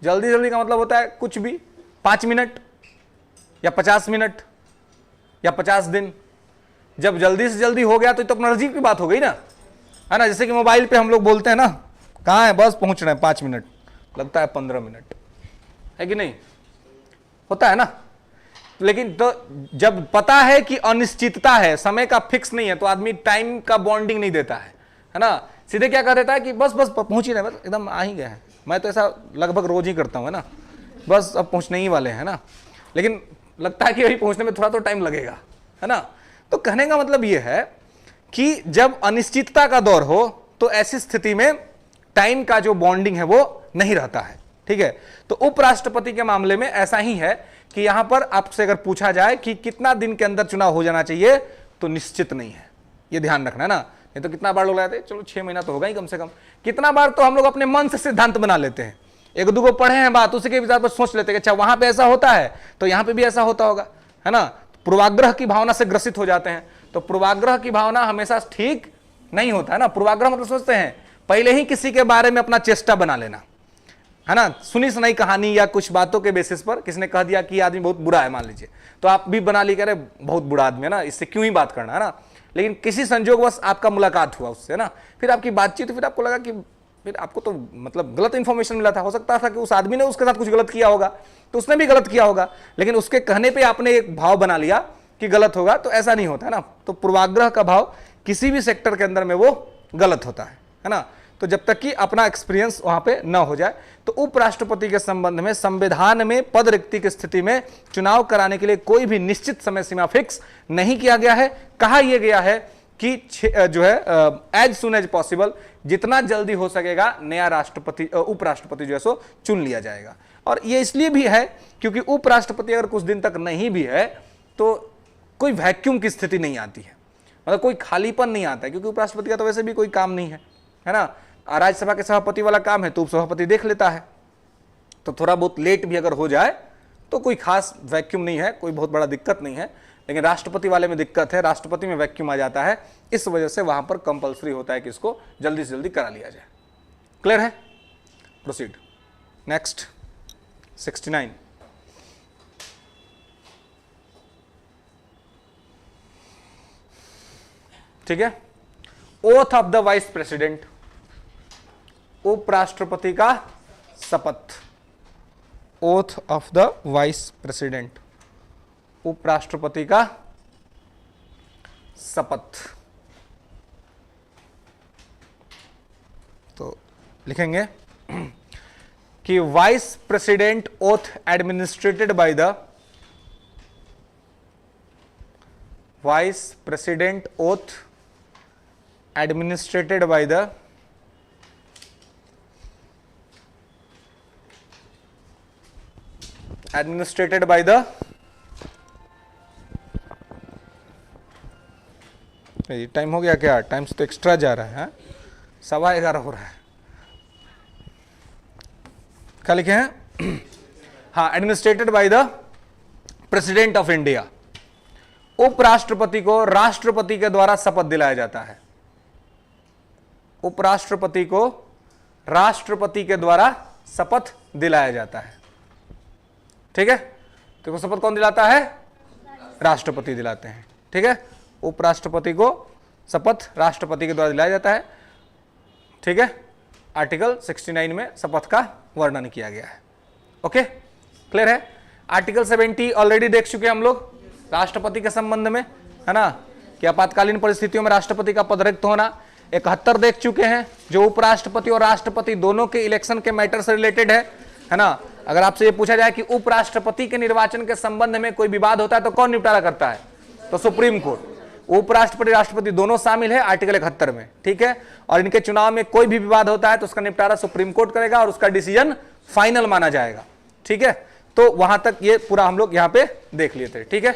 जल्दी जल्दी का मतलब होता है कुछ भी, 5 मिनट या 50 मिनट या 50 दिन। जब जल्दी से जल्दी हो गया तो अपना नजदीक की बात हो गई ना, है ना। जैसे कि मोबाइल पे हम लोग बोलते हैं ना, कहाँ है, बस पहुंच रहे हैं, 5 मिनट, लगता है 15 मिनट, है कि नहीं, होता है ना। लेकिन तो जब पता है कि अनिश्चितता है, समय का फिक्स नहीं है, तो आदमी टाइम का बॉन्डिंग नहीं देता है ना। सीधे क्या कर देता है कि बस बस पहुंच ही रहे, बस एकदम आ ही गए हैं। मैं तो ऐसा लगभग रोज ही करता हूं, है ना, बस अब पहुंचने ही वाले हैं ना। लेकिन लगता है कि अभी पहुंचने में थोड़ा तो टाइम लगेगा, है ना। तो कहने का मतलब यह है कि जब अनिश्चितता का दौर हो तो ऐसी स्थिति में टाइम का जो बॉन्डिंग है वो नहीं रहता है। ठीक है, तो उपराष्ट्रपति के मामले में ऐसा ही है कि यहां पर आपसे अगर पूछा जाए कि कितना दिन के अंदर चुनाव हो जाना चाहिए तो निश्चित नहीं है, ये ध्यान रखना है ना। नहीं तो कितना बार लोग लाते, चलो 6 महीना तो होगा ही कम से कम। कितना बार तो हम लोग अपने मन से सिद्धांत बना लेते हैं, एक दो को पढ़े हैं बात, उसी के विचार पर सोच लेते हैं कि अच्छा वहां पे ऐसा होता है तो यहां पे भी ऐसा होता होगा, है ना। पूर्वाग्रह की भावना से ग्रसित हो जाते हैं। तो पूर्वाग्रह की भावना हमेशा ठीक नहीं होता है ना। पूर्वाग्रह मतलब सोचते हैं पहले ही किसी के बारे में अपना चेष्टा बना लेना, है ना, सुनी सुनाई कहानी या कुछ बातों के बेसिस पर किसी ने कह दिया कि ये आदमी बहुत बुरा है मान लीजिए, तो आप भी बना ली कह रहे बहुत बुरा आदमी है ना, इससे क्यों ही बात करना, है ना। लेकिन किसी संजोगवश आपका मुलाकात हुआ उससे ना, फिर आपकी बातचीत, फिर आपको लगा कि फिर आपको तो मतलब गलत इंफॉर्मेशन मिला था, हो सकता था कि उस आदमी ने उसके साथ कुछ गलत किया होगा, तो उसने भी गलत किया होगा, लेकिन उसके कहने पे आपने एक भाव बना लिया कि गलत होगा, तो ऐसा नहीं होता है ना। तो पूर्वाग्रह का भाव किसी भी सेक्टर के अंदर में वो गलत होता है ना। तो जब तक कि अपना एक्सपीरियंस वहां पे न हो जाए। तो उपराष्ट्रपति के संबंध में संविधान में पद रिक्ति की स्थिति में चुनाव कराने के लिए कोई भी निश्चित समय सीमा फिक्स नहीं किया गया है। कहा यह गया है कि जो है एज सुन एज पॉसिबल, जितना जल्दी हो सकेगा नया राष्ट्रपति उपराष्ट्रपति जो है सो चुन लिया जाएगा। और ये इसलिए भी है क्योंकि उपराष्ट्रपति अगर कुछ दिन तक नहीं भी है तो कोई वैक्यूम की स्थिति नहीं आती है, मतलब कोई खालीपन नहीं आता है, क्योंकि उपराष्ट्रपति का तो वैसे भी कोई काम नहीं है ना। राज्यसभा के सभापति वाला काम है तो उपसभापति देख लेता है, तो थोड़ा बहुत लेट भी अगर हो जाए तो कोई खास वैक्यूम नहीं है, कोई बहुत बड़ा दिक्कत नहीं है। लेकिन राष्ट्रपति वाले में दिक्कत है, राष्ट्रपति में वैक्यूम आ जाता है, इस वजह से वहां पर कंपलसरी होता है कि इसको जल्दी से जल्दी करा लिया जाए। क्लियर है? Proceed next 69। ठीक है, oath of the vice president, उपराष्ट्रपति का शपथ। Oath of the vice president, उपराष्ट्रपति का शपथ। तो लिखेंगे कि vice president oath administrated by the vice president oath administrated by the ये टाइम हो गया क्या? टाइम से तो एक्स्ट्रा जा रहा है, 11:15 हो रहा है। क्या लिखे हैं? हाँ, administrated by the president of India. उपराष्ट्रपति को राष्ट्रपति के द्वारा शपथ दिलाया जाता है। उपराष्ट्रपति को राष्ट्रपति के द्वारा शपथ दिलाया जाता है। ठीक है, तो शपथ कौन दिलाता है? राष्ट्रपति दिलाते हैं। ठीक है, उपराष्ट्रपति को शपथ राष्ट्रपति के द्वारा दिलाया जाता है। ठीक है, आर्टिकल 69 में शपथ का वर्णन किया गया है। ओके, क्लियर है? आर्टिकल 70 ऑलरेडी देख चुके हैं हम लोग राष्ट्रपति के संबंध में, है ना, कि आपातकालीन परिस्थितियों में राष्ट्रपति का पद रिक्त होना। 71 देख चुके हैं जो उपराष्ट्रपति और राष्ट्रपति दोनों के इलेक्शन के मैटर से रिलेटेड है ना। अगर आपसे ये पूछा जाए कि उपराष्ट्रपति के निर्वाचन के संबंध में कोई विवाद होता है तो कौन निपटारा करता है? तो सुप्रीम कोर्ट। उपराष्ट्रपति राष्ट्रपति दोनों शामिल है आर्टिकल 71 में। ठीक है, और इनके चुनाव में कोई भी विवाद होता है तो उसका निपटारा सुप्रीम कोर्ट करेगा और उसका डिसीजन फाइनल माना जाएगा। ठीक है, तो वहां तक ये पूरा हम लोग यहां पे देख लिए थे। ठीक है,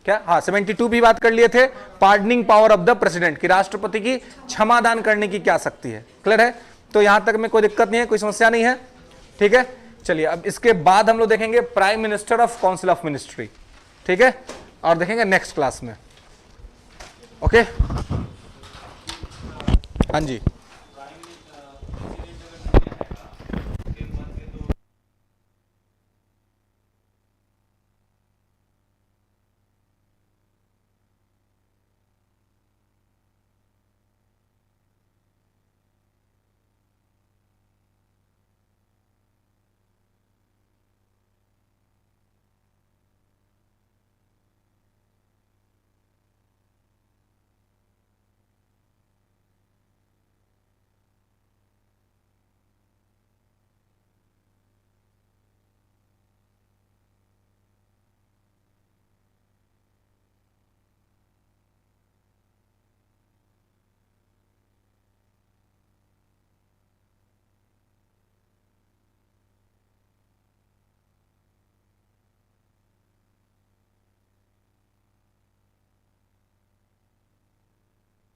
क्या? हाँ, 72 भी बात कर लिए थे, pardoning power of the president, की राष्ट्रपति की क्षमादान करने की क्या शक्ति है। क्लियर है? तो यहां तक में कोई दिक्कत नहीं है, कोई समस्या नहीं है। ठीक है, चलिए अब इसके बाद हम लोग देखेंगे prime minister of council of ministry. ठीक है, और देखेंगे नेक्स्ट क्लास में। ओके, हाँ जी।